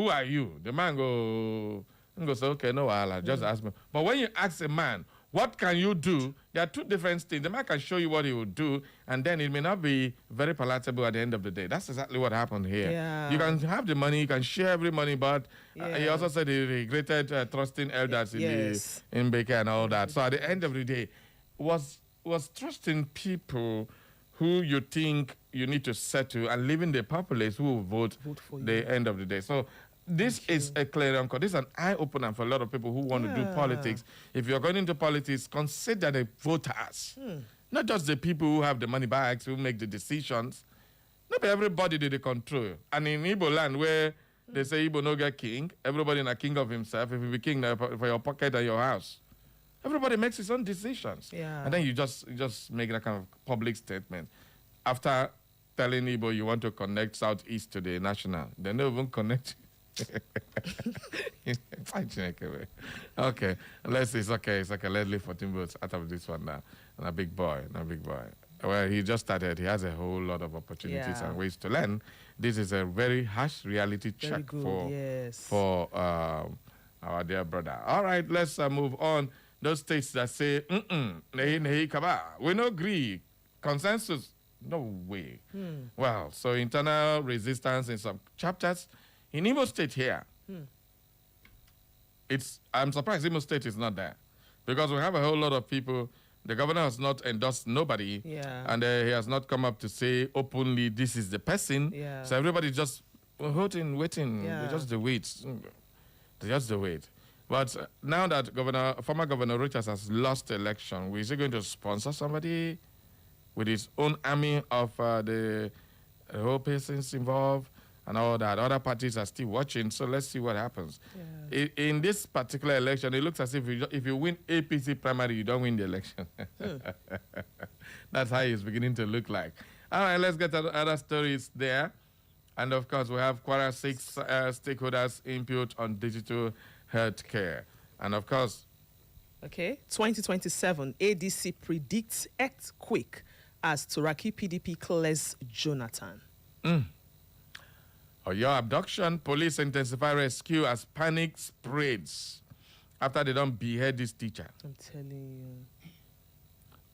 who are you? The man go say, okay, no, I'll just ask me. But when you ask a man, what can you do? There are two different things. The man can show you what he will do, and then it may not be very palatable at the end of the day. That's exactly what happened here. Yeah. You can have the money, you can share every money, but he also said he regretted trusting elders in Baker and all that. So at the end of the day, was trusting people who you think you need to settle and leaving the populace who will vote for the end of the day. So this is a clear call. This is an eye-opener for a lot of people who want to do politics. If you're going into politics, consider the voters. Not just the people who have the money bags, who make the decisions. Not everybody did the control. And in Igbo land where they say Igbo no get king, everybody a king of himself. If you be king for your pocket and your house, everybody makes his own decisions. And then you just make that kind of public statement. After telling Igbo you want to connect Southeast to the national, they don't even connect. Okay, let's see. It's okay. Let's leave 14 votes out of this one now. And a big boy. Well, he just started. He has a whole lot of opportunities and ways to learn. This is a very harsh reality check for our dear brother. All right, let's move on. Those states that say, we no agree. Consensus, no way. Well, so internal resistance in some chapters. In Imo State here, I'm surprised Imo State is not there. Because we have a whole lot of people. The governor has not endorsed nobody. And he has not come up to say openly, this is the person. So everybody just waiting. They just wait. But now that former Governor Richards has lost the election, is he going to sponsor somebody with his own army of the whole persons involved? And all that. Other parties are still watching, so let's see what happens. In this particular election, it looks as if you win APC primary, you don't win the election. That's how it's beginning to look like. All right, let's get to other stories there. And of course, we have Kwara 6 stakeholders' input on digital healthcare. And of course... 2027, ADC predicts earthquake as Turaki PDP clears Jonathan. Your abduction, police intensify rescue as panic spreads after they don't behead this teacher. I'm telling you.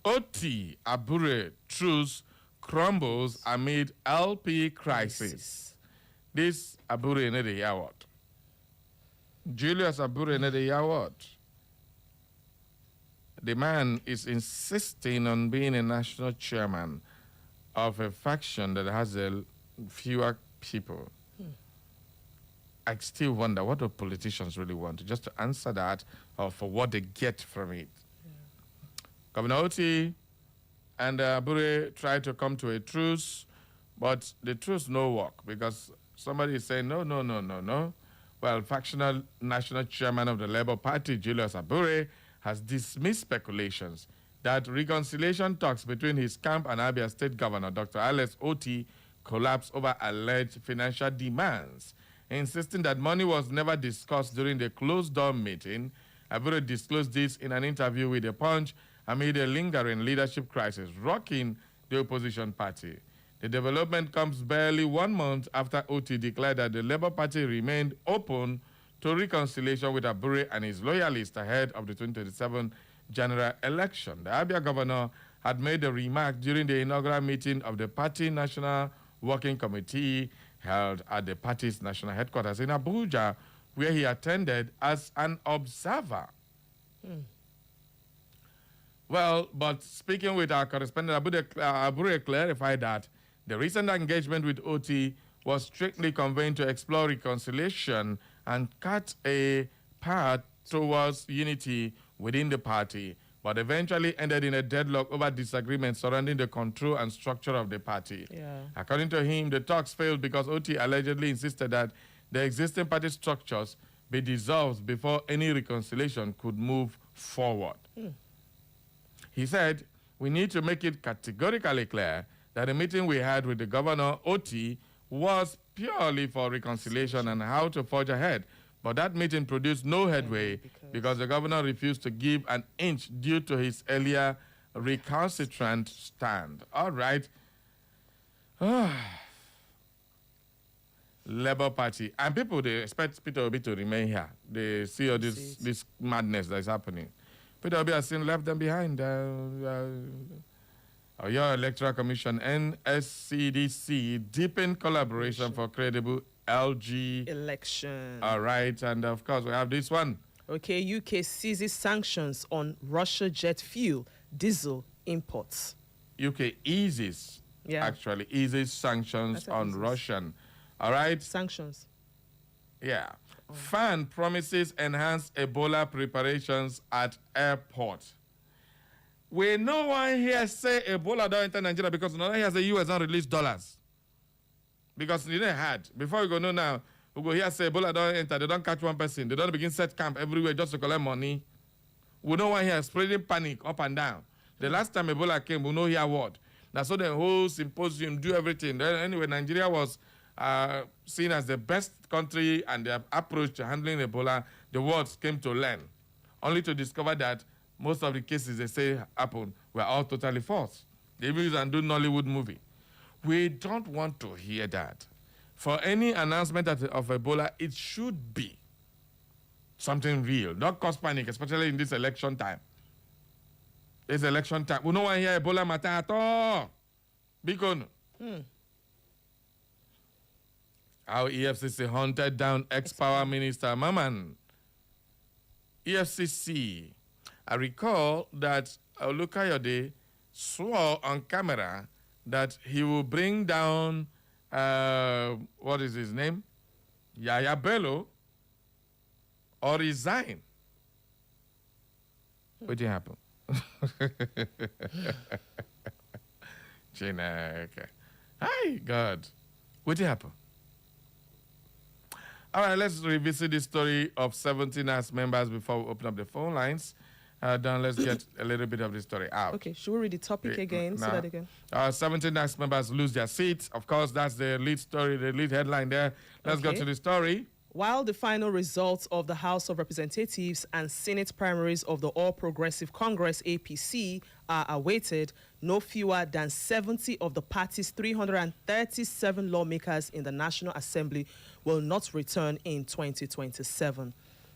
Oti Abure truce crumbles amid LP crisis. This Abure ne de what? Julius Abure ne de what? The man is insisting on being a national chairman of a faction that has fewer people. I still wonder, what do politicians really want? Just to answer that, or for what they get from it? Governor Oti and Abure tried to come to a truce, but the truce no work because somebody is saying, no. Well, factional national chairman of the Labour Party, Julius Abure, has dismissed speculations that reconciliation talks between his camp and Abia State Governor, Dr. Alex Oti, collapsed over alleged financial demands, insisting that money was never discussed during the closed-door meeting. Abure disclosed this in an interview with The Punch amid a lingering leadership crisis rocking the opposition party. The development comes barely 1 month after Oti declared that the Labour Party remained open to reconciliation with Abure and his loyalists ahead of the 2027 general election. The Abia governor had made a remark during the inaugural meeting of the party National Working Committee held at the party's national headquarters in Abuja, where he attended as an observer. Well, but speaking with our correspondent, Abure clarified that the recent engagement with Oti was strictly convened to explore reconciliation and cut a path towards unity within the party, but eventually ended in a deadlock over disagreements surrounding the control and structure of the party. According to him, the talks failed because Oti allegedly insisted that the existing party structures be dissolved before any reconciliation could move forward. He said, we need to make it categorically clear that the meeting we had with the governor, Oti, was purely for reconciliation and how to forge ahead. But that meeting produced no headway because the governor refused to give an inch due to his earlier recalcitrant stand. All right. Labour Party. And people, they expect Peter Obi to remain here. They see all this madness that is happening. Peter Obi has left them behind. Your Electoral Commission, NSCDC, deepen collaboration for credible LG election. All right, and of course we have this one. Okay, UK seizes sanctions on Russia jet fuel, diesel imports. UK eases sanctions on Russian. All right? Sanctions. Yeah. FAN promises enhanced Ebola preparations at airport. We no one here say Ebola don't enter Nigeria because no one here say US don't release dollars. Because you didn't had. Before we go know now, we go here say Ebola don't enter. They don't catch one person. They don't begin set camp everywhere just to collect money. We no one here spreading panic up and down. The last time Ebola came, we know here what. That's so the whole symposium, do everything. Anyway, Nigeria was seen as the best country and their approach to handling Ebola, the world came to learn, only to discover that most of the cases they say happened were all totally false. They even use and do Nollywood movie. We don't want to hear that. For any announcement of Ebola, it should be something real. Don't cause panic, especially in this election time. It's election time. We don't want to hear Ebola matter at all. Because How EFCC hunted down ex-power minister Maman. EFCC. I recall that Olukayode swore on camera that he will bring down, what is his name? Yaya Bello, or resign. What did happen? Chineke. Hi, God. What did happen? All right, let's revisit the story of 17 as members before we open up the phone lines. Then let's get a little bit of the story out. Okay, should we read the topic again? So that again. 17 NAS members lose their seats. Of course, that's the lead story, the lead headline there. Let's go to the story. While the final results of the House of Representatives and Senate primaries of the All Progressive Congress, APC, are awaited, no fewer than 70 of the party's 337 lawmakers in the National Assembly will not return in 2027.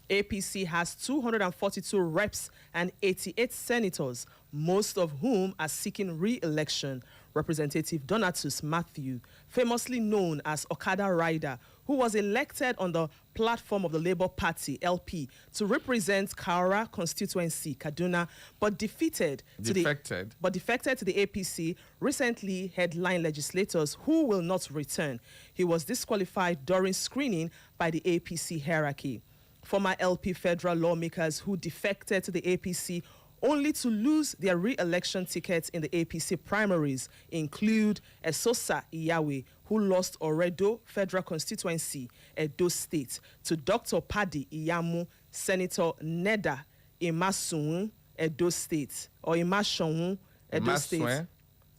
APC has 242 reps and 88 senators, most of whom are seeking re-election. Representative Donatus Matthew, famously known as Okada Rider, who was elected on the platform of the Labour Party, LP, to represent Kaura constituency, Kaduna, but defected to the APC, recently headlined legislators who will not return. He was disqualified during screening by the APC hierarchy. Former LP federal lawmakers who defected to the APC only to lose their re-election tickets in the APC primaries include Esosa Iyawe, who lost Oredo Federal Constituency, Edo State, to Dr. Paddy Iyamu, Senator Neda Imasun, Edo State, or Imashon, Edo State.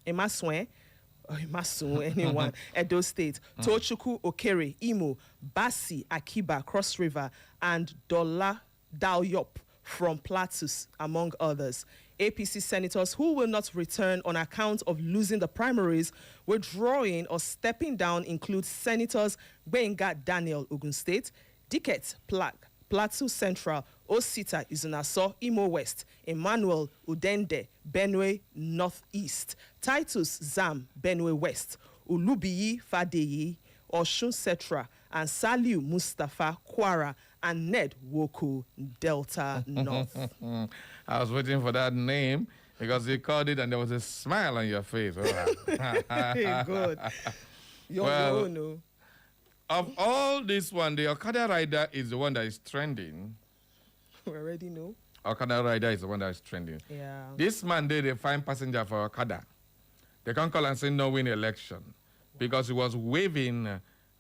Imaswen, or Imasun, anyone, Edo State, Tochukwu Okere, Imo, Basi Akiba, Cross River, and Dola Dalyop from Plateau, among others. APC senators who will not return on account of losing the primaries, withdrawing or stepping down include Senators Benga Daniel, Ogun State, Dicket Plateau Central, Osita Izunaso, Imo West, Emmanuel Udende, Benue Northeast, Titus Zam, Benue West, Ulubiyi Fadeyi, Oshun Setra, and Saliu Mustafa Kwara, and Ned Woko, Delta North. I was waiting for that name because you called it and there was a smile on your face. Good. No. Of all this one, the Okada Rider is the one that is trending. We already know. Okada Rider is the one that is trending. Yeah. This Monday, they find passenger for Okada. They can't call and say no win election because he was waving,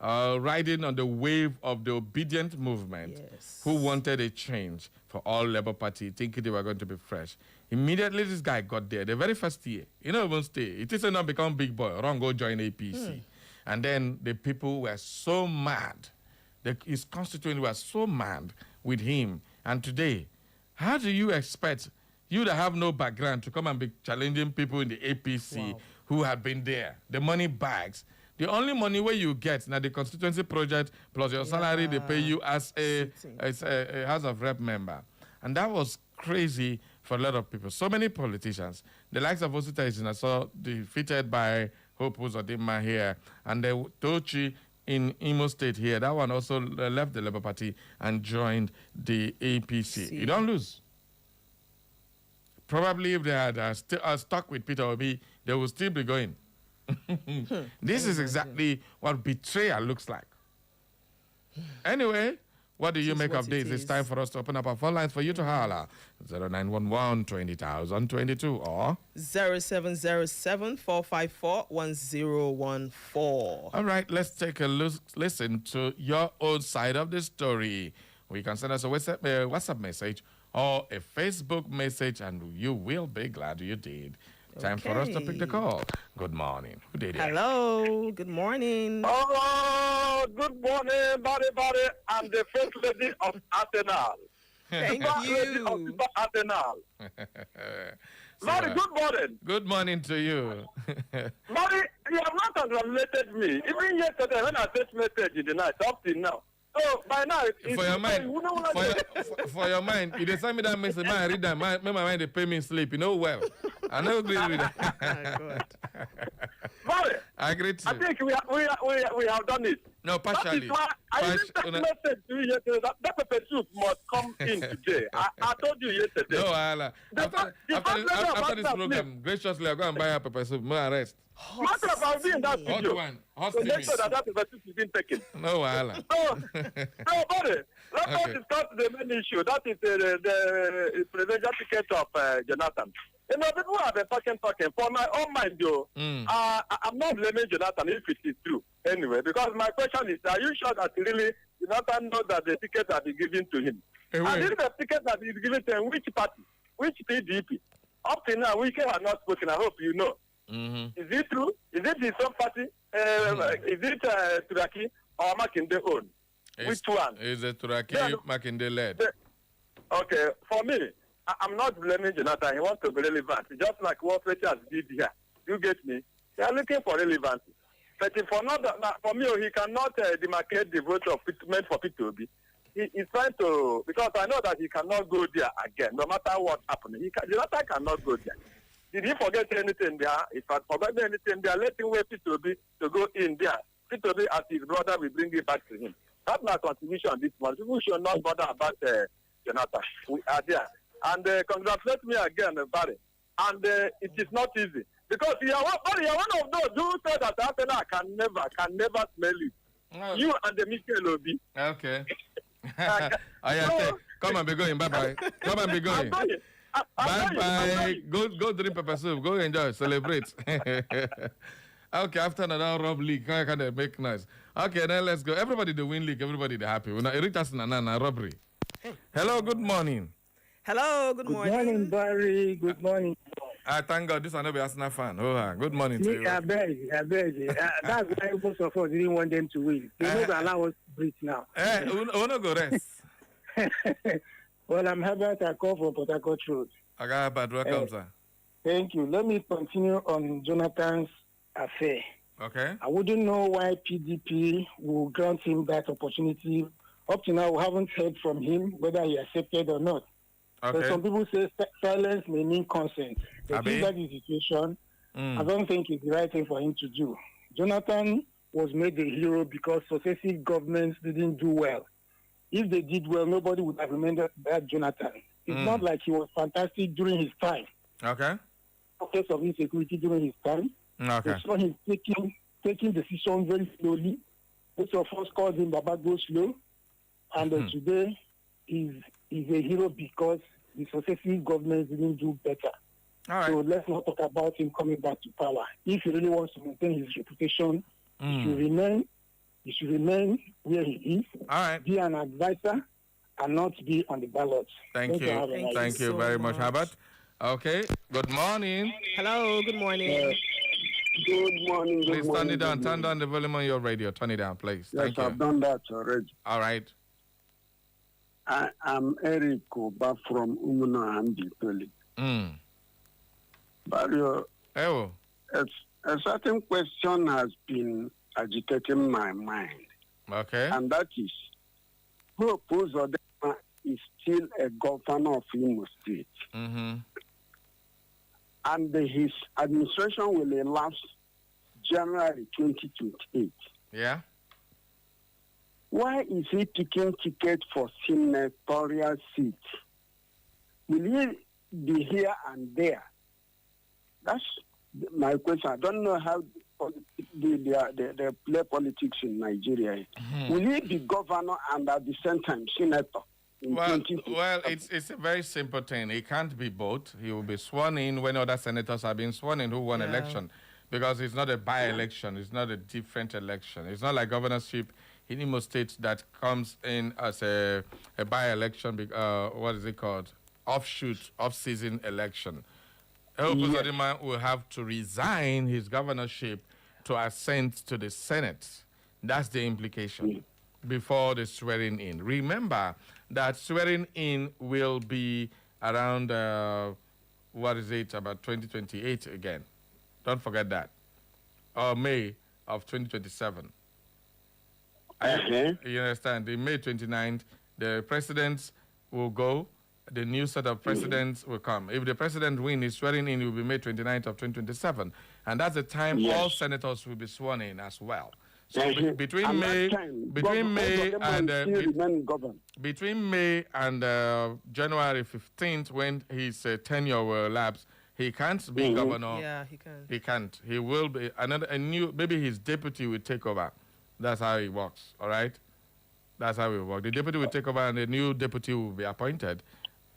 riding on the wave of the obedient movement, who wanted a change for all Labour Party, thinking they were going to be fresh. Immediately, this guy got there. The very first year, he not even stay. It is not become big boy. Wrong, go join APC. And then the people were so mad. His constituents were so mad with him. And today, how do you expect you that have no background to come and be challenging people in the APC who have been there? The money bags, The only money where you get now the constituency project plus your salary they pay you as a House of Rep member. And that was crazy for a lot of people. So many politicians. The likes of Osita is saw defeated by Hope Uzodinma here. And the Tochi in Imo State here. That one also left the Labour Party and joined the APC. You don't lose. Probably if they had stuck with Peter Obi, they would still be going. This is exactly what betrayal looks like. Anyway, what do you make of this? It's time for us to open up our phone lines for you to holler. 0911 20,022 or 0707 454 1014. All right, let's take a listen to your own side of the story. You can send us a WhatsApp message or a Facebook message, and you will be glad you did. Time for us to pick the call. Good morning. Who did it? Hello. Good morning. Oh, good morning, buddy. I'm the first lady of Arsenal. Thank you. Lady of Arsenal. Buddy, good morning. Good morning to you. Buddy, you have not congratulated me. Even yesterday when I sent message in the night, up till now. So by now, for your mind, for your mind, you send me that message, I read that, my mind, they pay me sleep. You know well. I know agree with that. Buddy, I agree too. I think we have done it. No, partially. That is why I sent a message to you yesterday that pepper soup must come in today. I told you yesterday. No, Allah. After this program, graciously, I'll go and buy a pepper soup. No arrest. Matter of I'll be in that video. Hot one. Hot so make sure that pepper soup is being taken. No, Allah. No, buddy. Let us discuss the main issue. That is the presidential ticket of Jonathan. You know, people have been talking. For my own mind, though, I'm not blaming Jonathan if it is true. Anyway, because my question is, are you sure that really Jonathan knows that the ticket has been given to him? And if the ticket has been given to him, which party? Which PDP? Up to now, we have not spoken. I hope you know. Is it true? Is it his own party? Is it Turaki or Makinde own? Which one? Is it Turaki Makinde led? Okay, for me, I'm not blaming Jonathan. He wants to be relevant. Just like what Richard did here. You get me? They are looking for relevance. But for me, he cannot demarcate the vote of meant for P2B. He's trying to, because I know that he cannot go there again, no matter what happens. Jonathan cannot go there. Did he forget anything there? If I forgot anything there, let him wait P2B to go in there. P2B as his brother will bring it back to him. That's my contribution this month. People should not bother about Jonathan. We are there. And congratulate me again, Barry. And it is not easy. Because you are one of those who said that Arsenal can never smell it. Oh. You and the Michael Obi. Okay. Come and be going. Bye-bye. Come and be going. Bye-bye. Go drink pepper soup. Go enjoy. Celebrate. Okay, after another Rob League, can they make noise? Okay, then let's go. Everybody the win league. Everybody the happy. We're not robbery. Hello, good morning. Hello, good morning. Good morning, Barry. Good morning. Thank God this one will be Arsenal fan. Good morning to you. I beg. That's why most of us didn't want them to win. They don't allow us to breathe now. Uno go rest. Well, I'm Herbert. I call for Port Harcourt Road. Herbert, welcome, sir. Thank you. Let me continue on Jonathan's affair. Okay. I wouldn't know why PDP will grant him that opportunity. Up to now, we haven't heard from him whether he accepted or not. Okay. So some people say silence may mean consent. But if that is the situation, I don't think it's the right thing for him to do. Jonathan was made a hero because successive governments didn't do well. If they did well, nobody would have remembered that Jonathan. It's not like he was fantastic during his time. Okay. Case of insecurity during his time. Okay. So he's taking decisions very slowly. Most of us called him Baba Go Slow. And today, he's a hero because the successive governments didn't do better. All right. So let's not talk about him coming back to power. If he really wants to maintain his reputation, he should remain where he is. All right. Be an advisor and not be on the ballot. Thank you. Thank you very much, Herbert. Okay. Good morning. Hello. Good morning. Good morning. Please turn it down. Turn down the volume on your radio. Turn it down, please. Yes, I've done that already. All right. I'm Eric Oba from Umuna and Bitoli. But a certain question has been agitating my mind. Okay. And that is, Hope Uzodinma is still a governor of Imo State. Mm-hmm. And his administration will elapse January 2028. Yeah. Why is he picking tickets for senatorial seats? Will he be here and there? That's my question. I don't know how they play politics in Nigeria. Mm-hmm. Will he be governor and at the same time senator? Well, it's a very simple thing. He can't be both. He will be sworn in when other senators have been sworn in who won election. Because it's not a by-election. It's not a different election. It's not like governorship in Imo State that comes in as a by-election, what is it called? Off-season election. El Uzodinma will have to resign his governorship to ascend to the Senate. That's the implication before the swearing in. Remember that swearing in will be around, about 2028 again. Don't forget that. Or May of 2027. You understand? The May 29th, the presidents will go. The new set of presidents will come. If the president wins, his swearing in will be May 29th of 2027. And that's the time all senators will be sworn in as well. So between May and January 15th, when his tenure will elapse, he can't be governor. Yeah, he can. He can't. He will be maybe his deputy will take over. That's how it works, all right? That's how it works. The deputy will take over and the new deputy will be appointed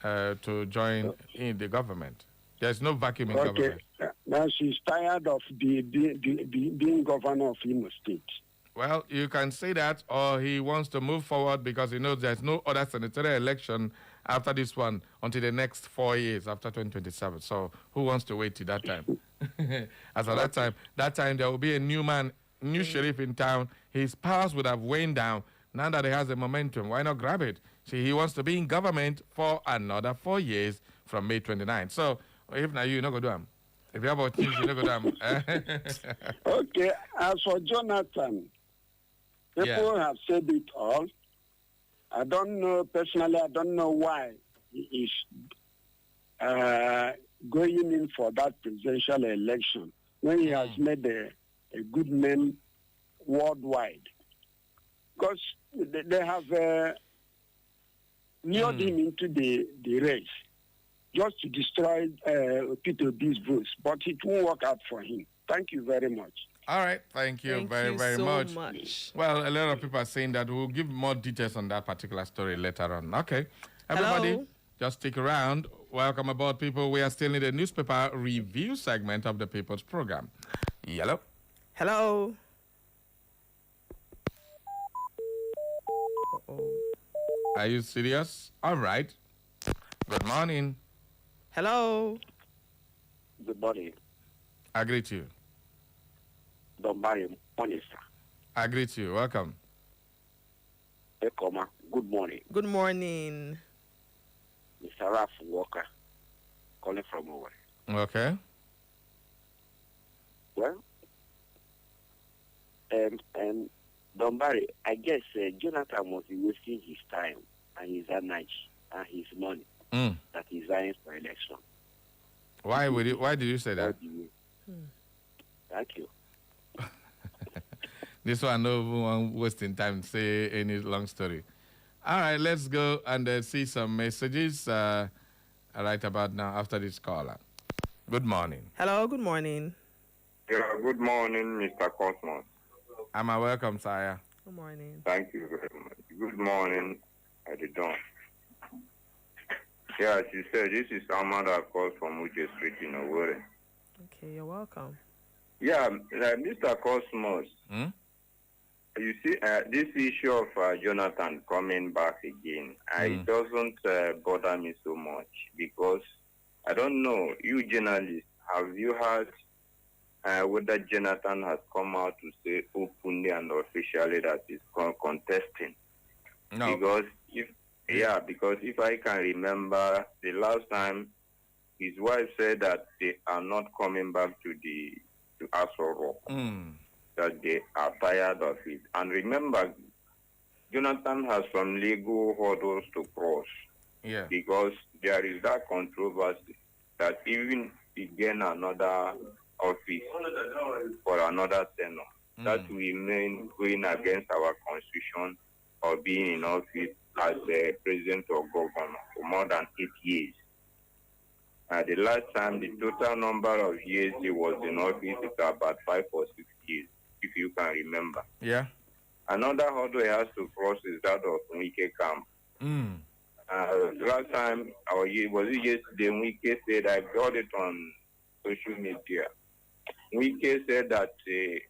to join in the government. There's no vacuum in government. Now she's tired of being governor of Imo State. Well, you can say that, or he wants to move forward because he knows there's no other senatorial election after this one until the next 4 years after 2027. So who wants to wait till that time? As of that time there will be a new man, new sheriff in town. His powers would have waned down. Now that he has the momentum, why not grab it? See, he wants to be in government for another 4 years from May 29th. So if now you're not going to do him. If you have a change, you're not going to do him. Okay, as for Jonathan, people have said it all. I don't know, personally, I don't know why he is going in for that presidential election when he has made a good name worldwide. Because they have lured him into the race just to destroy Peter B's votes. But it won't work out for him. Thank you very much. All right. Thank you very much. Well, a lot of people are saying that we'll give more details on that particular story later on. Okay. Everybody, just stick around. Welcome aboard, people. We are still in the newspaper review segment of the People's Program. Hello. Hello. Are you serious? All right. Good morning. Hello. Good morning. I greet you. Morning, sir. I greet you. Welcome. Good morning. Good morning. Mr. Ralph Walker, calling from over. Okay. Well, Dombari, I guess Jonathan must be wasting his time and his energy and his money that he's vying for election. Why did you say that? Thank you. This one, no one wasting time to say any long story. All right, let's go and see some messages right about now after this caller. Good morning. Hello, good morning. Yeah, good morning, Mr. Cosmos. I'm welcome, sire. Good morning. Thank you very much. Good morning, Dawn. Yeah, as you said, this is Ahmad that calls from Uche Street in Owerri. Okay, you're welcome. Yeah, Mr. Cosmos, you see, this issue of Jonathan coming back again, it doesn't bother me so much because I don't know, you journalists, have you heard whether Jonathan has come out to say openly and officially that he's contesting? No. Because if I can remember the last time his wife said that they are not coming back to Aso Rock. that they are tired of it. And remember, Jonathan has some legal hurdles to cross. Yeah. Because there is that controversy that even he gain another office for another tenure, that we mean going against our constitution or being in office as a president or governor for more than 8 years. The last time, the total number of years he was in office is about 5 or 6 years, if you can remember. Yeah. Another hurdle he has to cross is that of Wike camp. Last time, was it yesterday, Wike said, I got it on social media. Wike said that the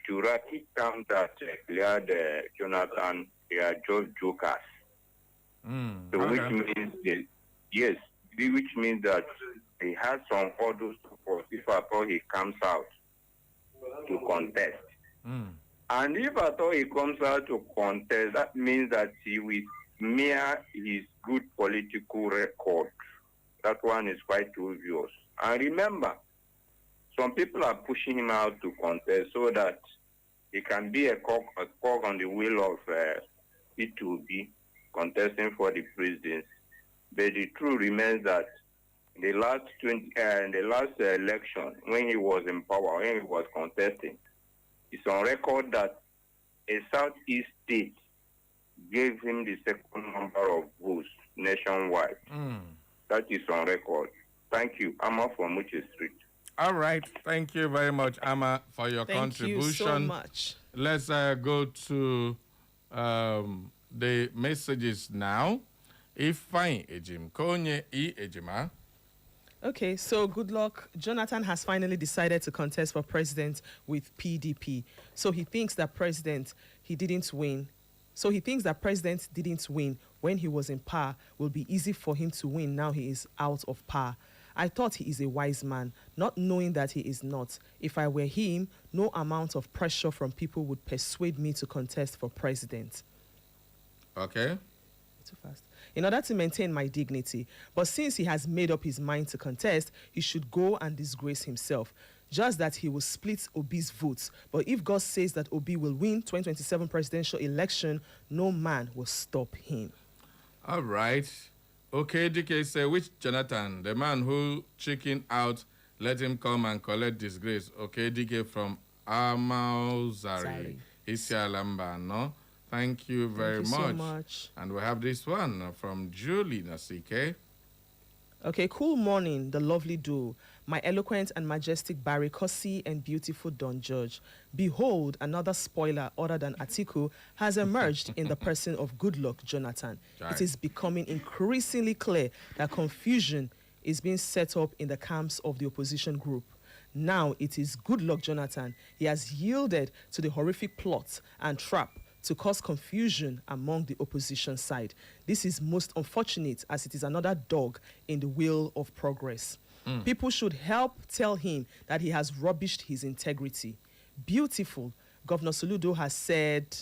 Turaki camp that cleared Jonathan, they are just jokers. So which means which means that he has some hurdles to cross if at all he comes out to contest. And if at all he comes out to contest, that means that he will smear his good political record. That one is quite obvious. And remember, some people are pushing him out to contest so that he can be a cog on the wheel of P2B contesting for the presidency. But the truth remains that the last election, when he was in power, when he was contesting, it's on record that a southeast state gave him the second number of votes nationwide. That is on record. Thank you. Amma from Muche Street. All right. Thank you very much, Amma, for your contribution. Thank you so much. Let's go to the messages now. Ifeanyi Ejim, Konye E Ejima. Okay, so good luck. Jonathan has finally decided to contest for president with PDP. So he thinks that president didn't win when he was in power. Will be easy for him to win now he is out of power. I thought he is a wise man, not knowing that he is not. If I were him, no amount of pressure from people would persuade me to contest for president. Okay. Too fast. In order to maintain my dignity. But since he has made up his mind to contest, he should go and disgrace himself. Just that he will split Obi's votes. But if God says that Obi will win 2027 presidential election, no man will stop him. All right. Okay, DK say, which Jonathan? The man who chickened out, let him come and collect disgrace. Okay, DK from Amauzari. Isialamba, no? Thank you very much. So much. And we have this one from Julie Nasike. Okay, cool morning, the lovely duo. My eloquent and majestic Barry Kossi and beautiful Don George. Behold, another spoiler other than Atiku has emerged in the person of Goodluck Jonathan. Right. It is becoming increasingly clear that confusion is being set up in the camps of the opposition group. Now it is Goodluck Jonathan. He has yielded to the horrific plot and trap to cause confusion among the opposition side. This is most unfortunate as it is another dog in the wheel of progress. People should help tell him that he has rubbished his integrity. Beautiful. Governor Soludo has said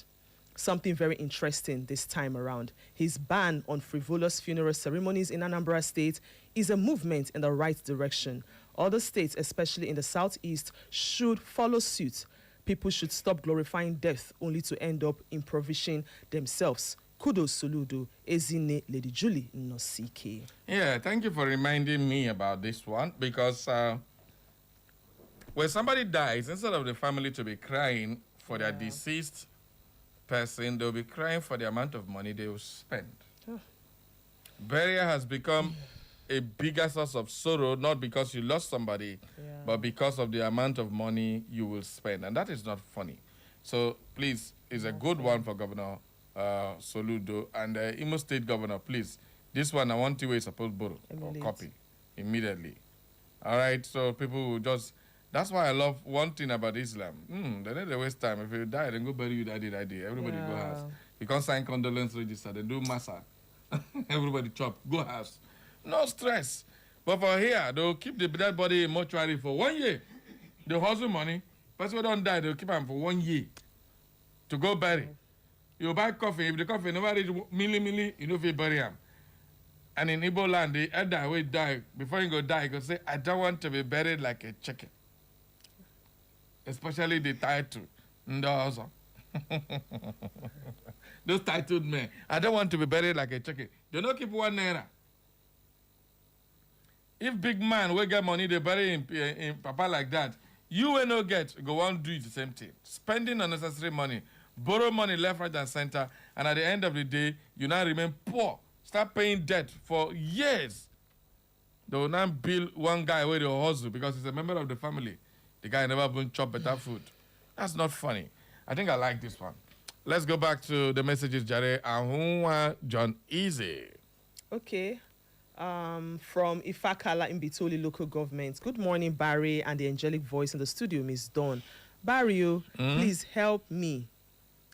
something very interesting this time around. His ban on frivolous funeral ceremonies in Anambra State is a movement in the right direction. Other states, especially in the southeast, should follow suit. People should stop glorifying death only to end up impoverishing themselves. Kudos Soludo, Ezine Lady Julie Nosike. Yeah, thank you for reminding me about this one, because when somebody dies, instead of the family to be crying for their deceased person, they'll be crying for the amount of money they will spend. Burial has become a bigger source of sorrow, not because you lost somebody, but because of the amount of money you will spend. And that is not funny. So please, it's a good one for Governor Soludo and Imo State Governor. Please, this one I want you to suppose borrow or copy immediately. All right, so people will just, that's why I love one thing about Islam. They don't waste time. If you die, then go bury you that day. Everybody go house. You can't sign condolence register, then do massa. Everybody chop, go house. No stress. But for here, they'll keep the dead body in mortuary for 1 year. They'll hustle money. Person don't die, they'll keep them for 1 year to go bury. You buy coffee. If the coffee never reach milli, you know if you bury him. And in Igbo land, the elder will die. Before you go die, you go say, I don't want to be buried like a chicken. especially the title. Ndozo. Those titled men. I don't want to be buried like a chicken. They don't keep 1 naira. If big man will get money, they bury in papa like that. You will not get, go on do the same thing. Spending unnecessary money, borrow money left, right, and center, and at the end of the day, you now remain poor. Start paying debt for years. They will now bill one guy where they hustle because he's a member of the family. The guy never been chop better food. That's not funny. I think I like this one. Let's go back to the messages, Jare. Ahunwa John Easy. Okay. From Ifakala in Bitoli local government. Good morning, Barry, and the angelic voice in the studio, Miss Dawn. Barry, please help me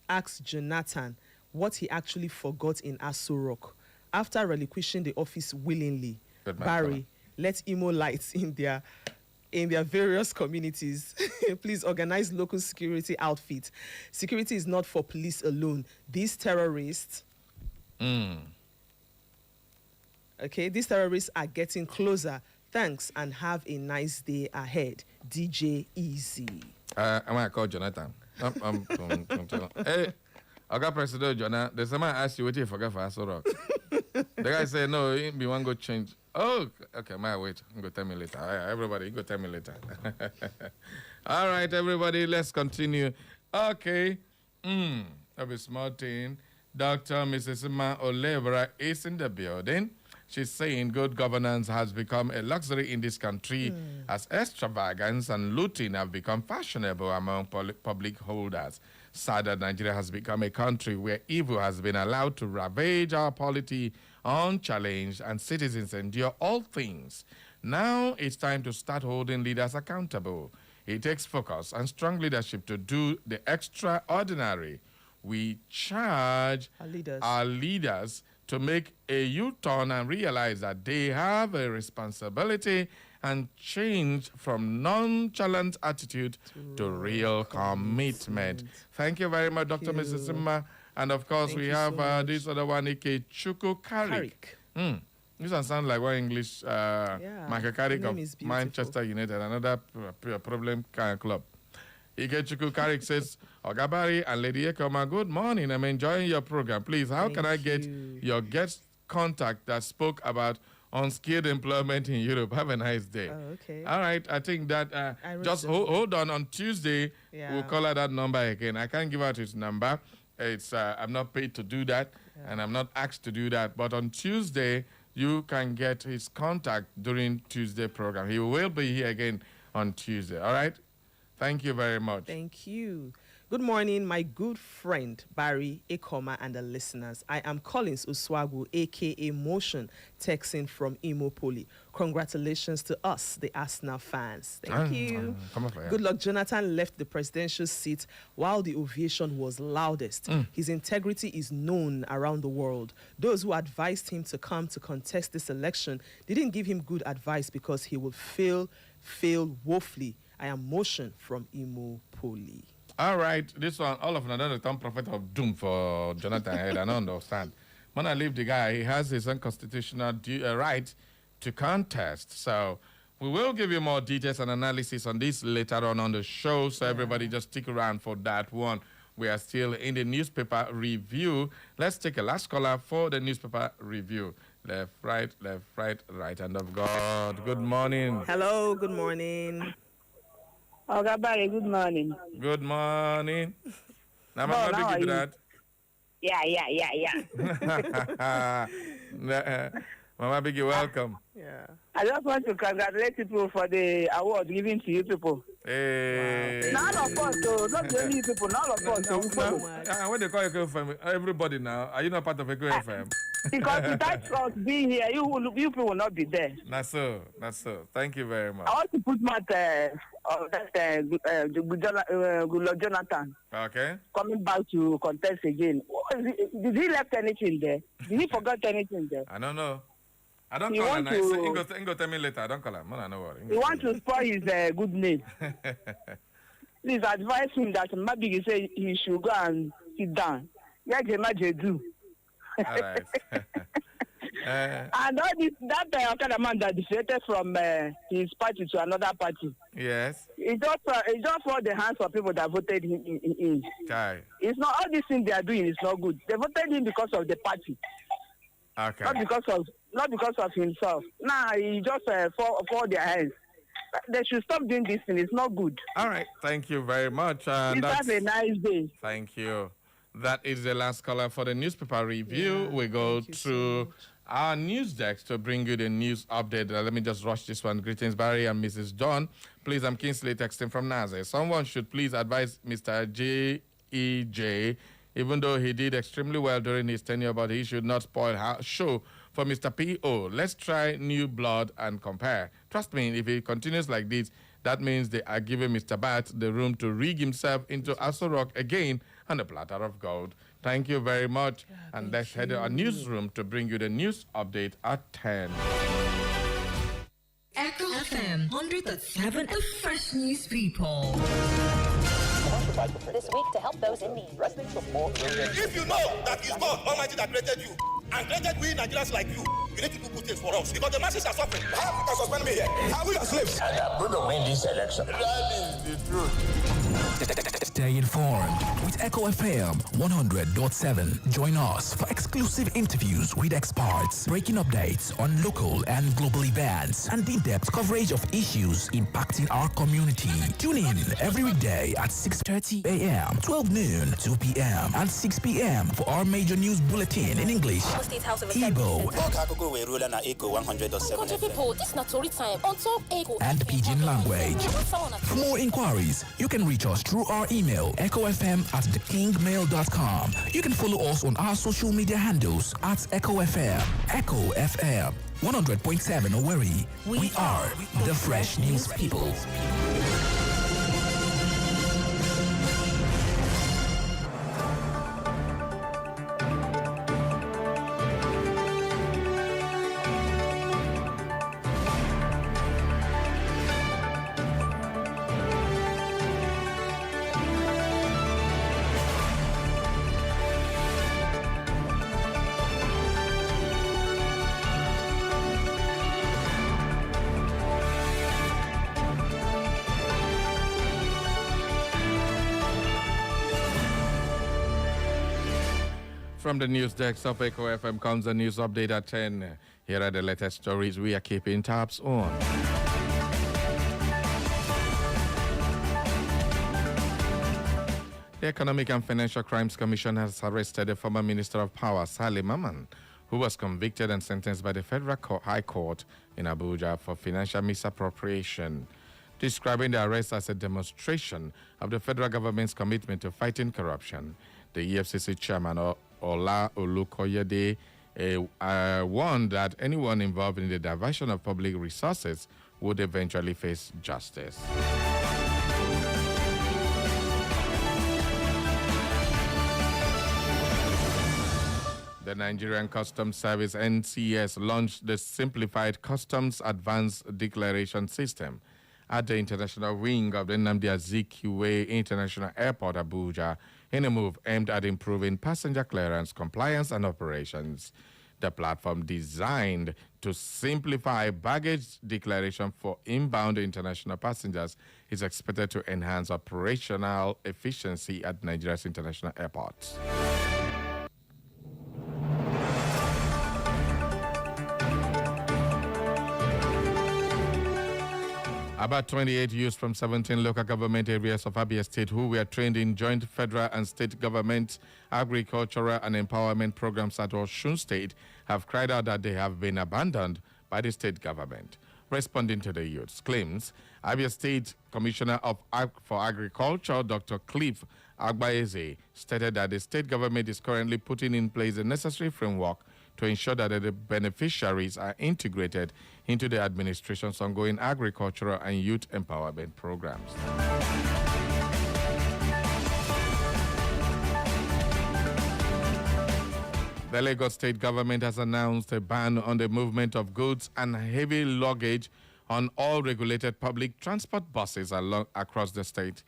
ask Jonathan what he actually forgot in Aso Rock after relinquishing the office willingly. Barry, let Imo lights in their various communities. Please organize local security outfits. Security is not for police alone. These terrorists. Okay, these terrorists are getting closer. Thanks and have a nice day ahead. DJ Easy. I might call Jonathan. Hey, I got President Jonathan. There's someone asked you what you forgot for Aso Rock. The guy said, no, he be one go change. Oh, okay, my wait. You go tell me later. All right, everybody, you go tell me later. All right, everybody, let's continue. Okay. Of a small thing. Dr. Mrs. Ma Olevra is in the building. She's saying good governance has become a luxury in this country as extravagance and looting have become fashionable among public holders. Sad that Nigeria has become a country where evil has been allowed to ravage our polity unchallenged and citizens endure all things. Now it's time to start holding leaders accountable. It takes focus and strong leadership to do the extraordinary. We charge our leaders to make a U-turn and realize that they have a responsibility and change from nonchalant attitude to real commitment. Thank you very much, Dr. Mrs. Simma. And of course, we have this other one, Ike Chuku Carrick. This one sounds like one English Michael Carrick of Manchester United, another problem club. Ike Chuku Carrick says, Ogabari and Lady Ekoma, good morning. I'm enjoying your program. Please, how can I get your guest contact that spoke about unskilled employment in Europe? Have a nice day. Oh, okay. All right. I think that just hold on. On Tuesday, we'll call out that number again. I can't give out his number. It's I'm not paid to do that, and I'm not asked to do that. But on Tuesday, you can get his contact during Tuesday program. He will be here again on Tuesday. All right? Thank you very much. Thank you. Good morning, my good friend, Barry, Ekoma, and the listeners. I am Collins Uswagu, a.k.a. Motion, texting from Imopoli. Congratulations to us, the Arsenal fans. Thank you. Good luck. Jonathan left the presidential seat while the ovation was loudest. His integrity is known around the world. Those who advised him to come to contest this election didn't give him good advice because he will fail woefully. I am Motion from Imopoli. All right, this one, all of another term prophet of doom for Jonathan Head. I don't understand. When I leave the guy, he has his own constitutional right to contest. So we will give you more details and analysis on this later on the show. So everybody just stick around for that one. We are still in the newspaper review. Let's take a last caller for the newspaper review. Left, right, right hand of God. Good morning. Hello, good morning. Ogabari, good morning. Good morning. Now, Mama Biggie, that. Yeah. Mama Biggie, welcome. Yeah. I just want to congratulate people for the award given to you people. Hey. None of us, so not the only people, none of us. When they call Echo FM, everybody now, are you not part of Echo FM? Because without us being here, you people will not be there. That's so. Thank you very much. I want to put my good Jonathan. Okay. Coming back to contest again. Did he left anything there? Did he forget anything there? I don't know. I don't call him. He go tell me later. I don't call him. No worry. He wants to spoil his good name. Please advise him that maybe say he should go and sit down. Yeah, do. All right. And all this, that kind of man that defected from his party to another party. Yes. It's just for the hands of people that voted him in. Okay. It's not all these things they are doing is not good. They voted him because of the party. Okay. Not because of himself. Nah, he just for their hands. They should stop doing this thing. It's not good. All right. Thank you very much. Have a nice day. Thank you. That is the last caller for the newspaper review. We go to our news desk to bring you the news update. Let me just rush this one. Greetings, Barry and Mrs. John. Please, I'm Kingsley texting from Naze. Someone should please advise Mr. J.E.J., even though he did extremely well during his tenure, but he should not spoil our show for Mr. P.O. Let's try new blood and compare. Trust me, if he continues like this, that means they are giving Mr. Bat the room to rig himself into Aso Rock again on a platter of gold. Thank you very much. And let's head to our newsroom to bring you the news update at 10. Echo FM 100.7, the fresh news people. This week to help those in need. If you know that it's God Almighty that created you and created we Nigerians like you need to do good things for us because the masses are suffering. How you can suspend me here? How we are slaves? And I'm going to win this election. That is the truth. Stay informed with Echo FM 100.7. Join us for exclusive interviews with experts, breaking updates on local and global events, and in-depth coverage of issues impacting our community. Tune in every weekday at 6:30 a.m., 12 noon, 2 p.m., and 6 p.m. for our major news bulletin in English, Igbo, and Pidgin language. For more inquiries, you can reach us through our email, echofm@thekingmail.com. You can follow us on our social media handles at EchoFM. Echo FM 100.7 Owerri. We are the Fresh News People. From the news desk of Echo FM comes a news update at 10. Here are the latest stories we are keeping tabs on. The Economic and Financial Crimes Commission has arrested the former Minister of Power, Salim Maman, who was convicted and sentenced by the Federal High Court in Abuja for financial misappropriation, describing the arrest as a demonstration of the federal government's commitment to fighting corruption. The EFCC chairman, Ola Olukoyede, warned that anyone involved in the diversion of public resources would eventually face justice. The Nigerian Customs Service, NCS, launched the Simplified Customs Advanced Declaration System at the international wing of the Nnamdi Azikiwe International Airport, Abuja, in a move aimed at improving passenger clearance, compliance, and operations. The platform, designed to simplify baggage declaration for inbound international passengers, is expected to enhance operational efficiency at Nigeria's international airports. About 28 youths from 17 local government areas of Abia State who were trained in joint federal and state government agricultural and empowerment programs at Osun State have cried out that they have been abandoned by the state government. Responding to the youth's claims, Abia State Commissioner for Agriculture, Dr. Cliff Agbaeze, stated that the state government is currently putting in place the necessary framework to ensure that the beneficiaries are integrated into the administration's ongoing agricultural and youth empowerment programs. The Lagos state government has announced a ban on the movement of goods and heavy luggage on all regulated public transport buses across the state.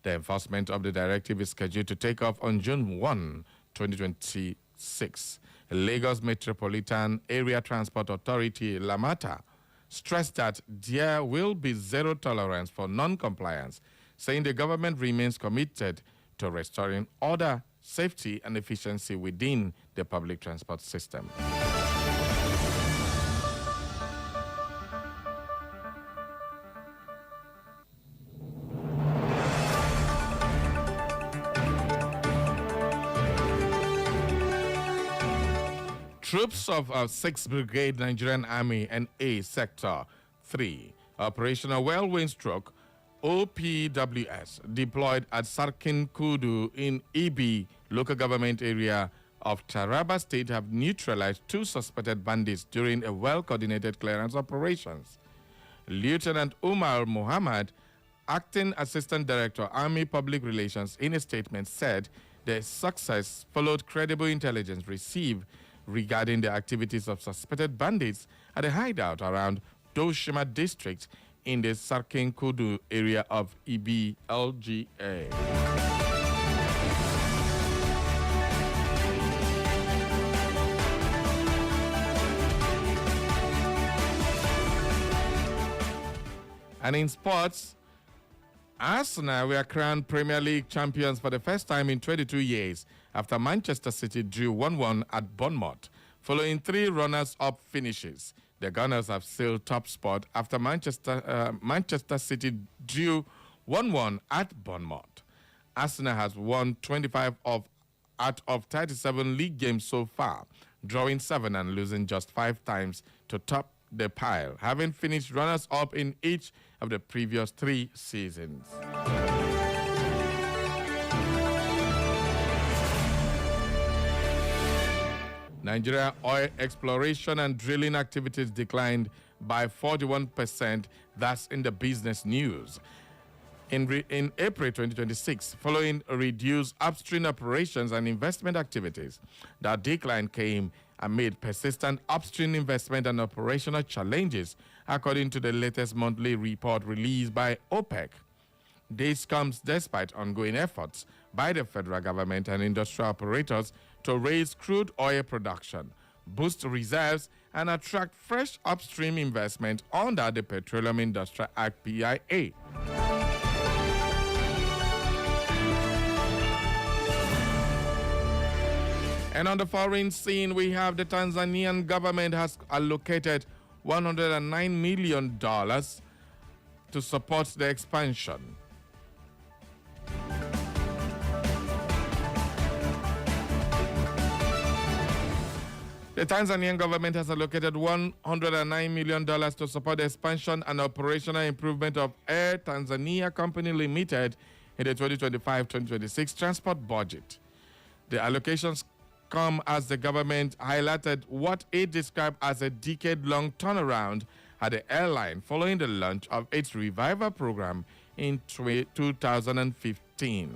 The enforcement of the directive is scheduled to take off on June 1, 2026. Lagos Metropolitan Area Transport Authority, Lamata, stressed that there will be zero tolerance for non-compliance, saying the government remains committed to restoring order, safety, and efficiency within the public transport system. Troops of 6th Brigade Nigerian Army and A Sector 3 Operational Whirlwind Stroke OPWS deployed at Sarkin Kudu in Ibi local government area of Taraba State have neutralized 2 suspected bandits during a well-coordinated clearance operations. Lieutenant Umar Muhammad, Acting Assistant Director, Army Public Relations, in a statement said the success followed credible intelligence received regarding the activities of suspected bandits at a hideout around Doshima district in the Sarkin Kudu area of Ibi LGA. And in sports, Arsenal were crowned Premier League champions for the first time in 22 years after Manchester City drew 1-1 at Bournemouth. Following 3 runners-up finishes, the Gunners have sealed top spot after Manchester City drew 1-1 at Bournemouth. Arsenal has won 25 out of 37 league games so far, drawing 7 and losing just 5 times to top the pile, having finished runners-up in each of the previous 3 seasons. Nigeria oil exploration and drilling activities declined by 41%. That's in the business news. In April 2026, following reduced upstream operations and investment activities, that decline came amid persistent upstream investment and operational challenges, according to the latest monthly report released by OPEC. This comes despite ongoing efforts by the federal government and industrial operators to raise crude oil production, boost reserves, and attract fresh upstream investment under the Petroleum Industrial Act (PIA). And on the foreign scene, we have the Tanzanian government has allocated $109 million to support the expansion. The Tanzanian government has allocated $109 million to support the expansion and operational improvement of Air Tanzania Company Limited in the 2025-2026 transport budget. The allocations come as the government highlighted what it described as a decade-long turnaround at the airline following the launch of its revival program in 2015.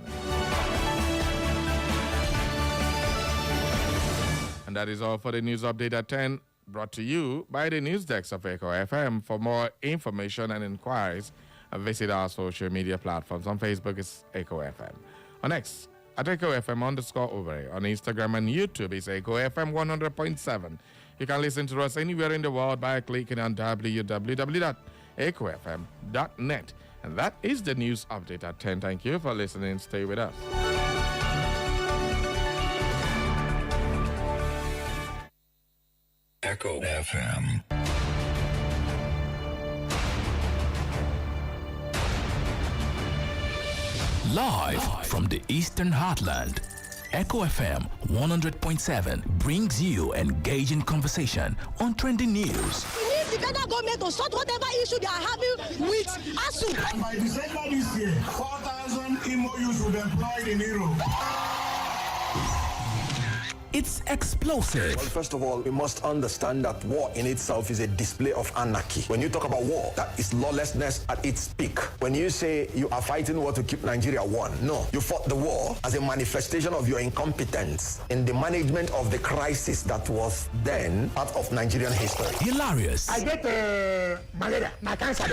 And that is all for the news update at 10, brought to you by the news desk of Echo FM. For more information and inquiries, visit our social media platforms. On Facebook, it's Echo FM. On X, at Echo FM_over. On Instagram and YouTube, it's Echo FM 100.7. You can listen to us anywhere in the world by clicking on www.echofm.net. And that is the news update at 10. Thank you for listening. Stay with us. Echo FM. Live from the Eastern Heartland, Echo FM 100.7 brings you engaging conversation on trending news. We need the federal government to sort whatever issue they are having with ASU. By December this year, 4,000 MOUs will be employed in Europe. It's explosive. Well, first of all, we must understand that war in itself is a display of anarchy. When you talk about war, that is lawlessness at its peak. When you say you are fighting war to keep Nigeria one, no. You fought the war as a manifestation of your incompetence in the management of the crisis that was then part of Nigerian history. Hilarious. I get malaria, my cancer.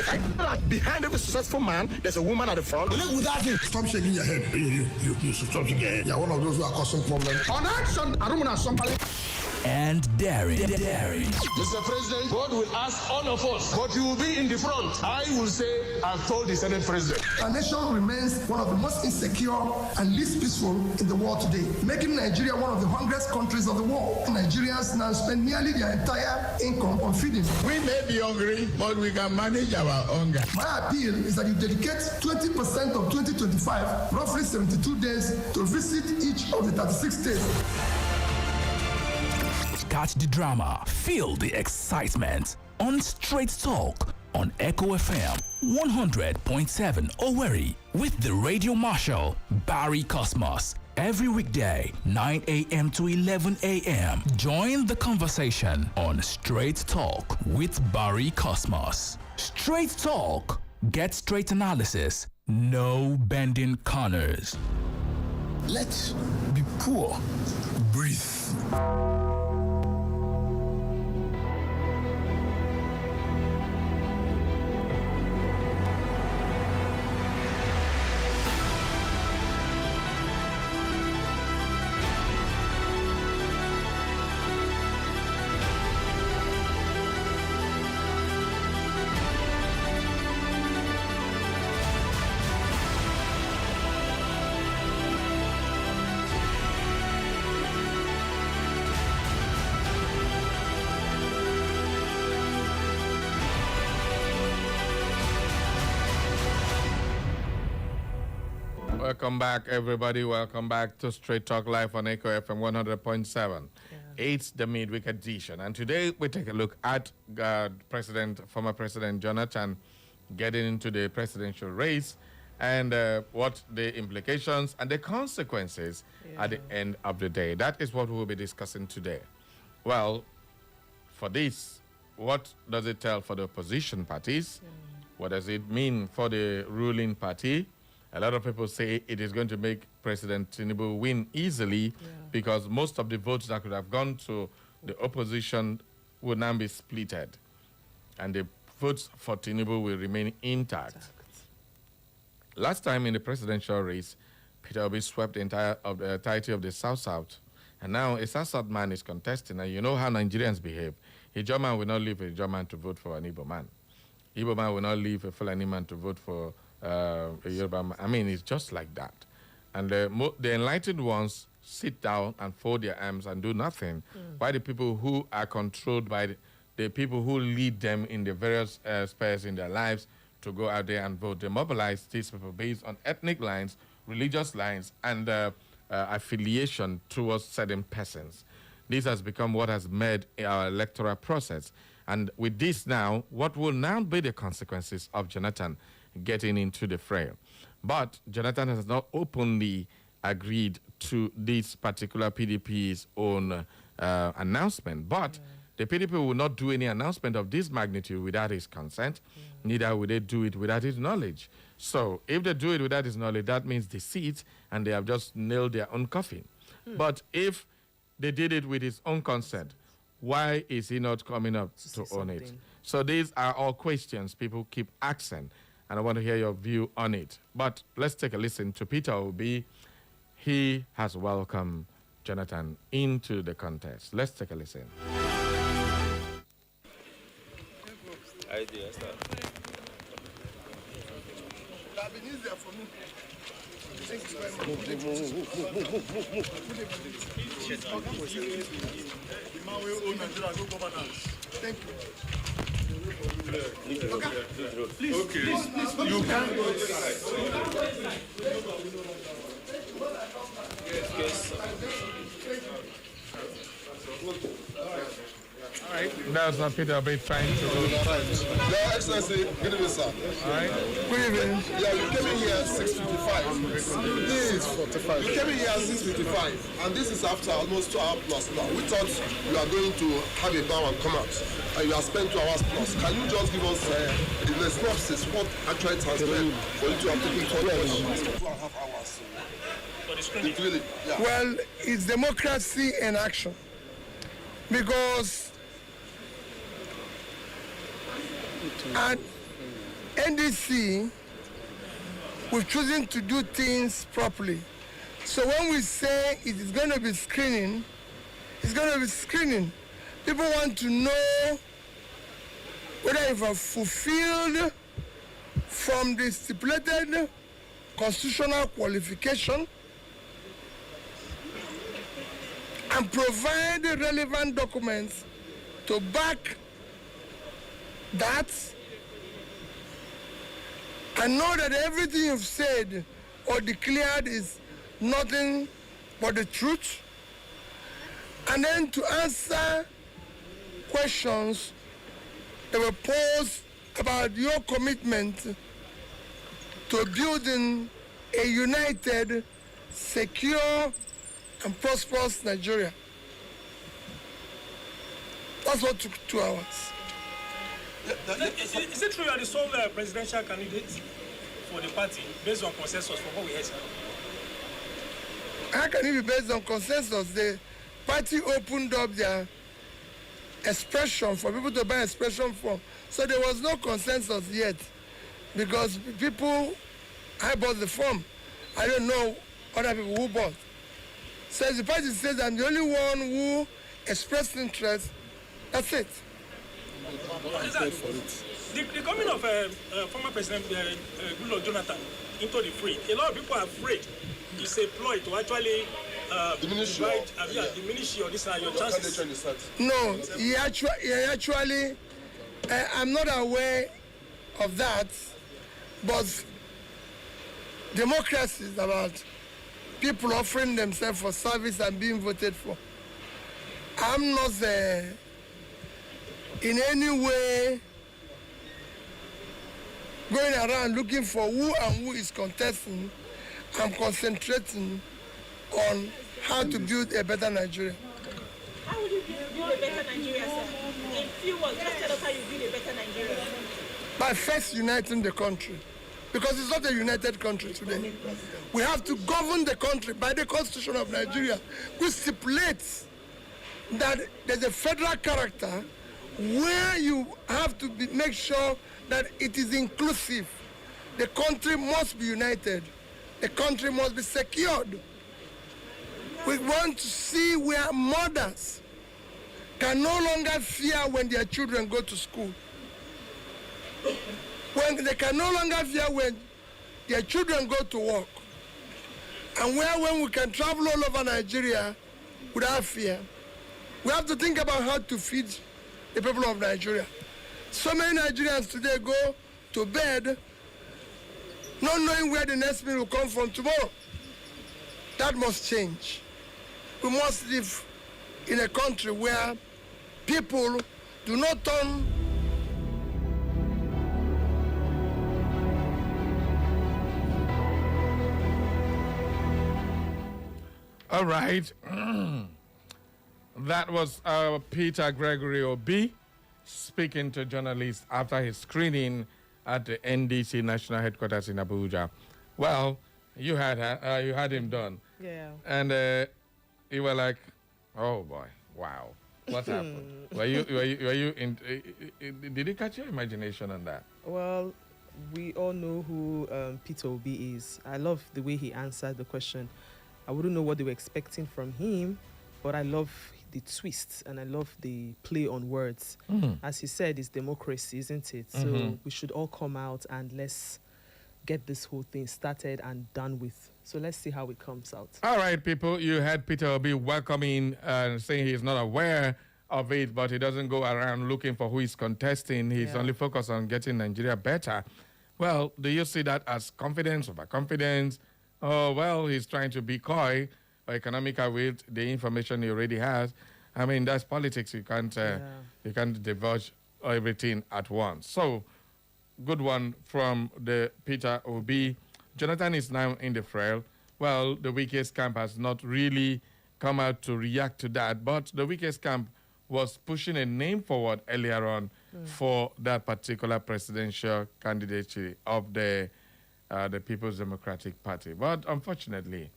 Behind every successful man, there's a woman at the front. Look without it. Stop shaking your head. You stop shaking your head. You're one of those who are causing problems. On action, I don't want to somebody. and daring. Mr. President, God will ask all of us, but you will be in the front. I will say, I've told the Senate President. Our nation remains one of the most insecure and least peaceful in the world today, making Nigeria one of the hungriest countries of the world. Nigerians now spend nearly their entire income on feeding. We may be hungry, but we can manage our hunger. My appeal is that you dedicate 20% of 2025, roughly 72 days, to visit each of the 36 states. Catch the drama, feel the excitement on Striaght Talk on Echo FM 100.7 Owerri with the radio marshal Barry Cosmos. Every weekday, 9 a.m. to 11 a.m. Join the conversation on Striaght Talk with Barry Cosmos. Striaght Talk. Get straight analysis. No bending corners. Let's be poor. Breathe. Welcome back, everybody. Welcome back to Striaght Talk Live on Echo FM 100.7. It's the midweek edition. And today we take a look at former President Jonathan getting into the presidential race and what the implications and the consequences at the end of the day. That is what we'll be discussing today. Well, for this, what does it tell for the opposition parties? What does it mean for the ruling party? A lot of people say it is going to make President Tinubu win easily because most of the votes that could have gone to the opposition will now be splitted. And the votes for Tinubu will remain intact. Last time in the presidential race, Peter Obi swept the entirety of the South-South. And now a South-South man is contesting. And you know how Nigerians behave. A German will not leave a German to vote for an Igbo man. Igbo man will not leave a Fulani man to vote for I mean, it's just like that. And the enlightened ones sit down and fold their arms and do nothing, while the people who are controlled by the people who lead them in the various spheres in their lives to go out there and vote, they mobilize these people based on ethnic lines, religious lines, and affiliation towards certain persons. This has become what has made our electoral process. And with this now, what will now be the consequences of Jonathan getting into the fray? But Jonathan has not openly agreed to this particular PDP's own announcement. But the PDP will not do any announcement of this magnitude without his consent. Neither will they do it without his knowledge. So if they do it without his knowledge, that means deceit, and they have just nailed their own coffin. But if they did it with his own consent, why is he not coming up to own it? So these are all questions people keep asking, and I want to hear your view on it. But let's take a listen to Peter Obi. He has welcomed Jonathan into the contest. Let's take a listen. Idea start. That been easier for me. Thank you very much. The man will own Nigeria, no governance. Thank you. Please, okay. Please, you can go inside. Yes. All right, that's what Peter Obi trying to do. Your Excellency, good evening, sir. All right. Good evening. Yeah, you came in here at 6:55. This 45. You came in here at 6:55, and this is after almost 2 hours plus now. We thought you are going to have a bow and come out, and you have spent 2 hours plus. Can you just give us the synopsis what actually transpired for you to have taken 2 hours? 2.5 hours. It really, yeah. Well, it's democracy in action. Because at NDC, we've chosen to do things properly. So when we say it is going to be screening, It's going to be screening. People want to know whether you have fulfilled from the stipulated constitutional qualification and provide the relevant documents to back that, and know that everything you've said or declared is nothing but the truth, and then to answer questions that were posed about your commitment to building a united, secure, and prosperous Nigeria. That's what took 2 hours. Is it true you are the sole presidential candidate for the party based on consensus from what we heard? How can it be based on consensus? The party opened up their expression for people to buy expression form. So there was no consensus yet because I bought the form. I don't know other people who bought. So the party says I'm the only one who expressed interest. That's it. The coming of former President Goodluck Jonathan into the fray, a lot of people are afraid it's a ploy to actually diminish your chances. No, he actually I'm not aware of that, but democracy is about people offering themselves for service and being voted for. I'm not in any way going around looking for who and who is contesting. I'm concentrating on how to build a better Nigeria. How will you build a better Nigeria, sir? In few words, just tell us how you build a better Nigeria. By first uniting the country, because it's not a united country today. We have to govern the country by the Constitution of Nigeria, which stipulates that there's a federal character where you have to make sure that it is inclusive. The country must be united. The country must be secured. We want to see where mothers can no longer fear when their children go to school. When they can no longer fear when their children go to work. And when we can travel all over Nigeria without fear. We have to think about how to feed the people of Nigeria. So many Nigerians today go to bed not knowing where the next meal will come from tomorrow. That must change. We must live in a country where people do not turn All right. That was Peter Gregory Obi speaking to journalists after his screening at the NDC National Headquarters in Abuja. Well, you had him done. Yeah. And you were like, oh boy, wow, what happened? Were you did it catch your imagination on that? Well, we all know who Peter Obi is. I love the way he answered the question. I wouldn't know what they were expecting from him, but I love the twist and I love the play on words. As he said, it's democracy, isn't it? So we should all come out and let's get this whole thing started and done with. So let's see how it comes out. All right, people, you had Peter Obi welcoming and saying he's not aware of it, but he doesn't go around looking for who is contesting. He's only focused on getting Nigeria better. Well, do you see that as confidence, overconfidence? Oh, well, he's trying to be coy or economical with the information he already has. I mean, that's politics. You can't divulge everything at once. So, good one from the Peter Obi. Jonathan is now in the fray. Well, the weakest camp has not really come out to react to that, but the weakest camp was pushing a name forward earlier on for that particular presidential candidacy of the People's Democratic Party. But unfortunately,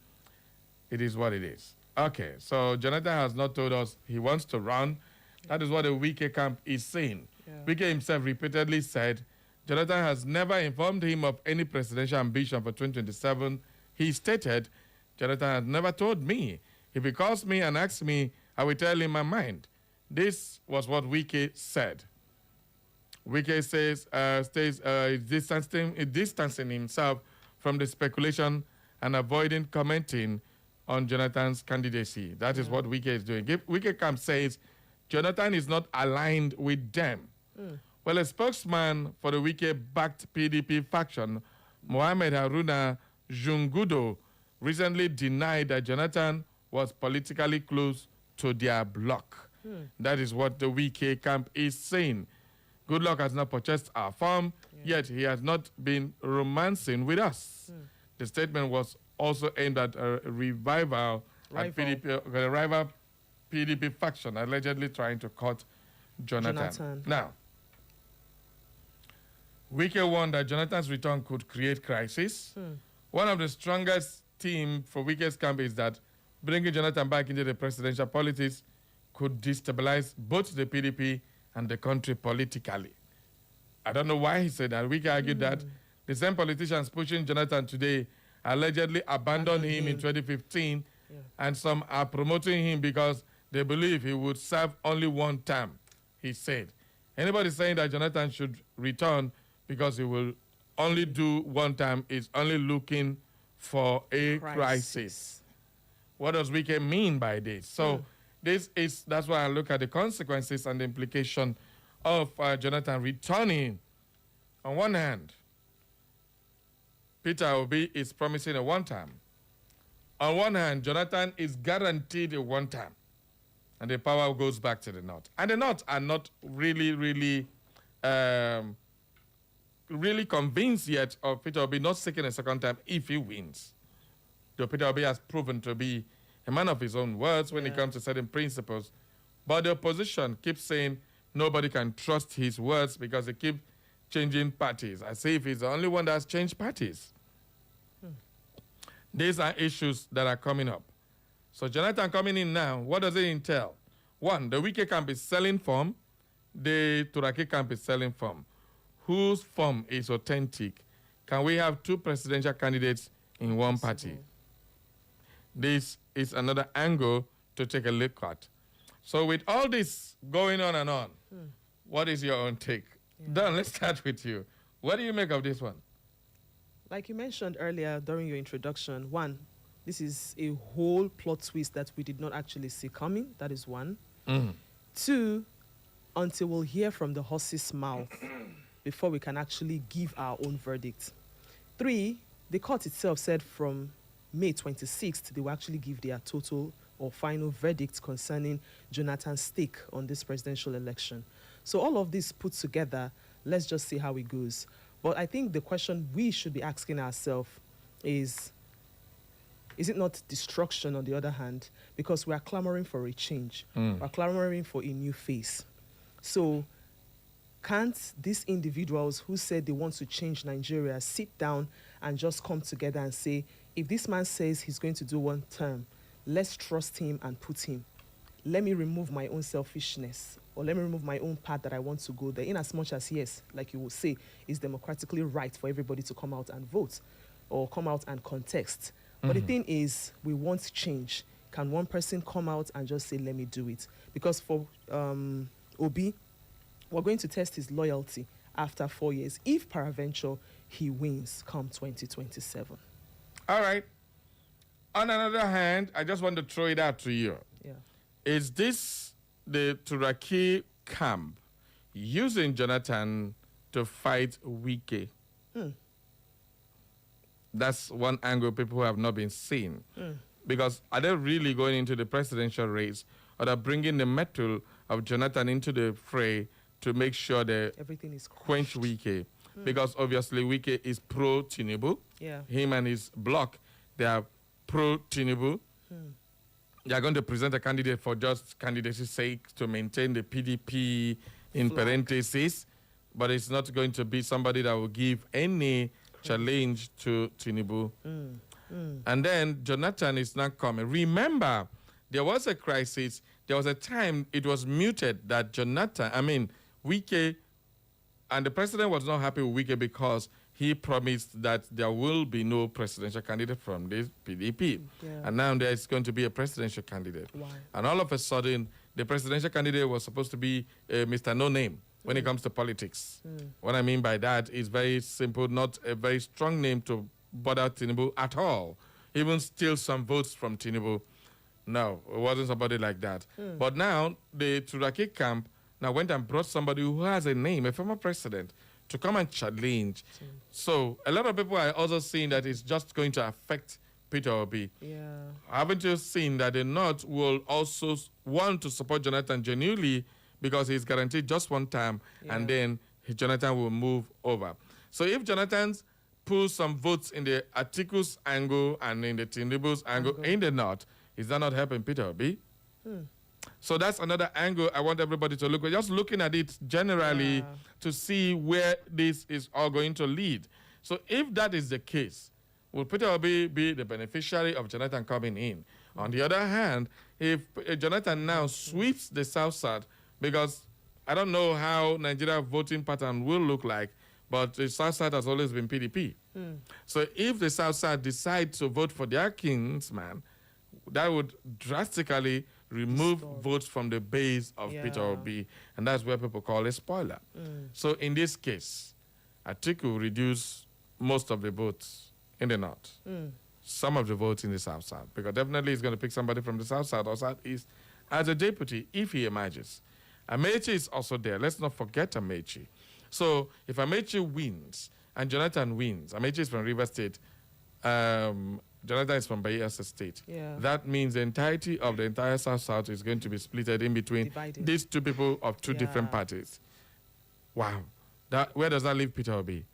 it is what it is. Okay, so Jonathan has not told us he wants to run. That is what the Wike camp is saying. Wike himself repeatedly said Jonathan has never informed him of any presidential ambition for 2027. He stated, Jonathan has never told me. If he calls me and asks me, I will tell in my mind. This was what Wike said. Wike says, stays distancing himself from the speculation and avoiding commenting on Jonathan's candidacy. That is what Wike is doing. Wike camp says Jonathan is not aligned with them. Well, a spokesman for the Wike-backed PDP faction, Mohamed Haruna Jungudo, recently denied that Jonathan was politically close to their bloc. That is what the Wike camp is saying. Goodluck has not purchased our farm, yet he has not been romancing with us. The statement was also aimed at a revival at the rival PDP faction, allegedly trying to cut Jonathan. Now, Wike warned that Jonathan's return could create crisis. One of the strongest themes for Wike's camp is that bringing Jonathan back into the presidential politics could destabilize both the PDP and the country politically. I don't know why he said that. Wike argued that the same politicians pushing Jonathan today allegedly abandoned him in 2015, and some are promoting him because they believe he would serve only one term, he said. Anybody saying that Jonathan should return because he will only do one term is only looking for a crisis. What does Wike mean by this? So that's why I look at the consequences and the implication of Jonathan returning. On one hand, Peter Obi is promising a one-term. On one hand, Jonathan is guaranteed a one-term, and the power goes back to the North. And the North are not really convinced yet of Peter Obi not seeking a second time if he wins. Though Peter Obi has proven to be a man of his own words when it comes to certain principles. But the opposition keeps saying nobody can trust his words because they keep changing parties, as if he's the only one that's changed parties. These are issues that are coming up. So Jonathan coming in now, what does it entail? One, the Wike camp is selling form. The Turaki camp is selling form. Whose form is authentic? Can we have two presidential candidates in one party? This is another angle to take a look at. So with all this going on and on, what is your own take? Don, let's start with you. What do you make of this one? Like you mentioned earlier during your introduction, one, this is a whole plot twist that we did not actually see coming. That is one. Two, until we'll hear from the horse's mouth before we can actually give our own verdict. Three, the court itself said from May 26th, they will actually give their total or final verdict concerning Jonathan's stake on this presidential election. So all of this put together, let's just see how it goes. But I think the question we should be asking ourselves is it not destruction on the other hand? Because we are clamoring for a change. We're clamoring for a new face. So can't these individuals who said they want to change Nigeria sit down and just come together and say, if this man says he's going to do one term, let's trust him and put him. Let me remove my own selfishness, or let me remove my own path that I want to go there, in as much as, yes, like you will say, it's democratically right for everybody to come out and vote or come out and contest. But the thing is, we want change. Can one person come out and just say, let me do it? Because for Obi, we're going to test his loyalty after 4 years, if peradventure he wins come 2027. All right. On another hand, I just want to throw it out to you. Is this the Turaki camp using Jonathan to fight Wike? That's one angle people who have not been seen. Because are they really going into the presidential race, or they're bringing the mettle of Jonathan into the fray to make sure that everything is quench Wike? Because obviously Wike is pro-Tinubu. Him and his bloc, they are pro-Tinubu. They are going to present a candidate for just candidacy's sake to maintain the PDP in parentheses, but it's not going to be somebody that will give any challenge to Tinubu. And then Jonathan is not coming. Remember, there was a crisis. There was a time it was muted that Wike, and the president was not happy with Wike because he promised that there will be no presidential candidate from the PDP. Yeah. And now there is going to be a presidential candidate. Why? And all of a sudden, the presidential candidate was supposed to be Mr. No Name when it comes to politics. What I mean by that is very simple, not a very strong name to bother Tinubu at all. Even steal some votes from Tinubu. No, it wasn't somebody like that. But now, the Turaki camp now went and brought somebody who has a name, a former president, to come and challenge. So a lot of people are also seeing that it's just going to affect Peter Obi. Yeah. Haven't you seen that the North will also want to support Jonathan genuinely because he's guaranteed just one term, and then Jonathan will move over. So if Jonathan pulls some votes in the Atiku's angle and in the Tinubu's angle in the North, is that not helping Peter Obi? So that's another angle I want everybody to look at. Just looking at it generally to see where this is all going to lead. So if that is the case, will Peter Obi be the beneficiary of Jonathan coming in? On the other hand, if Jonathan now sweeps the South-South, because I don't know how Nigeria voting pattern will look like, but the South-South has always been PDP. So if the South-South decide to vote for their kingsman, that would drastically remove votes from the base of Peter Obi, and that's where people call a spoiler. So in this case, Atiku will reduce most of the votes in the North, some of the votes in the South-South, because definitely he's going to pick somebody from the South-South or South-East as a deputy if he emerges. Amechi is also there. Let's not forget Amechi. So if Amechi wins and Jonathan wins, Amechi is from River State, Jonathan is from Bayelsa State. That means the entirety of the entire South-South is going to be splitted in between these two people of two different parties. Wow. Where does that leave Peter Obi?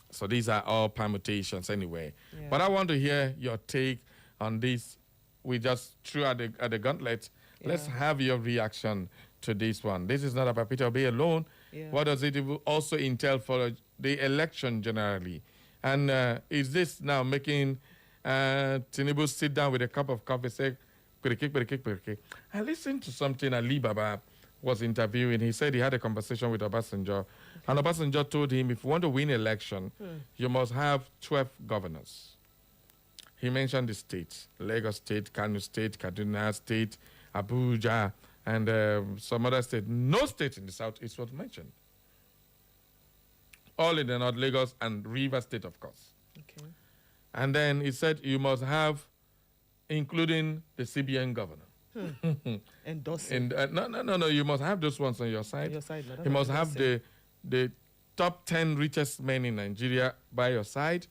So these are all permutations anyway. But I want to hear your take on this. We just threw at the gauntlet. Let's have your reaction to this one. This is not about Peter Obi alone. What does it also entail for the election generally? And is this now making Tinubu sit down with a cup of coffee, say, I listened to something Ali Baba was interviewing. He said he had a conversation with Obasanjo, and Obasanjo told him, if you want to win election, you must have 12 governors. He mentioned the states: Lagos State, Kano State, Kaduna State, Abuja, and some other state. No state in the Southeast was mentioned. All in the North, Lagos and River State, of course. Okay. And then he said you must have, including the CBN governor. Endorsing. No. You must have those ones on your side. You must have the top 10 richest men in Nigeria by your side.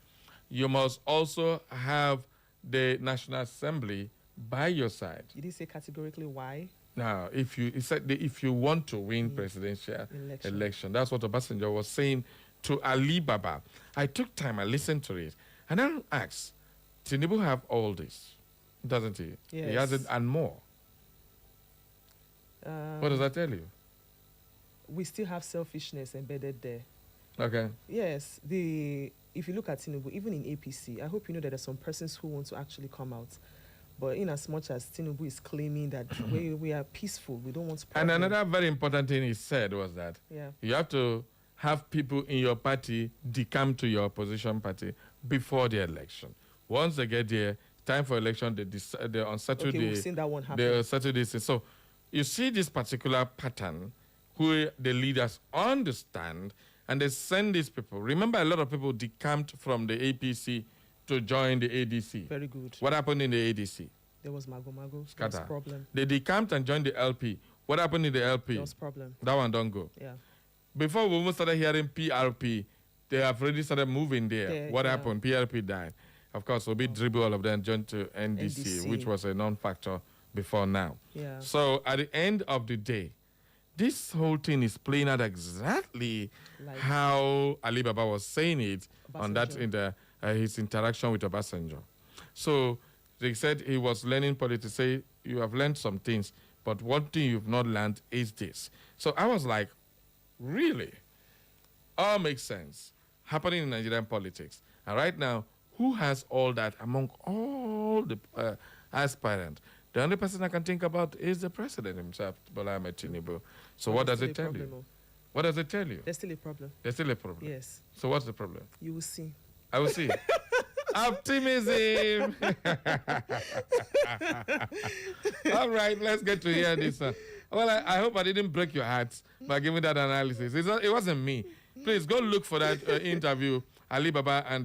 You must also have the National Assembly by your side. Did he say categorically why? Now, he said if you want to win presidential election, that's what Obasanjo was saying to Ali Baba. I took time, I listened to it, and I asked, Tinubu have all this, doesn't he? Yes. He has it and more. What does that tell you? We still have selfishness embedded there. Okay. Yes. If you look at Tinubu, even in APC, I hope you know that there are some persons who want to actually come out. But in as much as Tinubu is claiming that we are peaceful, we don't want to problem. And another very important thing he said was that you have to have people in your party decamp to your opposition party before the election. Once they get there, time for election, they on Saturday. Okay, we've seen that one happen. They Saturday. So you see this particular pattern where the leaders understand and they send these people. Remember, a lot of people decamped from the APC to join the ADC. Very good. What happened in the ADC? There was Mago. Scatter. There was problem. They decamped and joined the LP. What happened in the LP? There was problem. That one don't go. Yeah. Before we even started hearing PRP, they have already started moving there. What happened? PRP died. Of course, Obi dribble all of them, joined to NDC, which was a non-factor before now. Yeah. So at the end of the day, this whole thing is playing out exactly how Ali Baba was saying it on that in his interaction with Obasanjo. So they said he was learning politics. Say, you have learned some things, but one thing you've not learned is this. So I was like, really? All makes sense happening in Nigerian politics. And right now, who has all that among all the aspirants? The only person I can think about is the president himself, Bola Ahmed Tinubu. So what does it tell you? What does it tell you? There's still a problem. There's still a problem? Yes. So what's the problem? You will see. I will see. Optimism. All right, let's get to hear this. Well, I hope I didn't break your hearts by giving that analysis. It wasn't me. Please go look for that interview, Alibaba and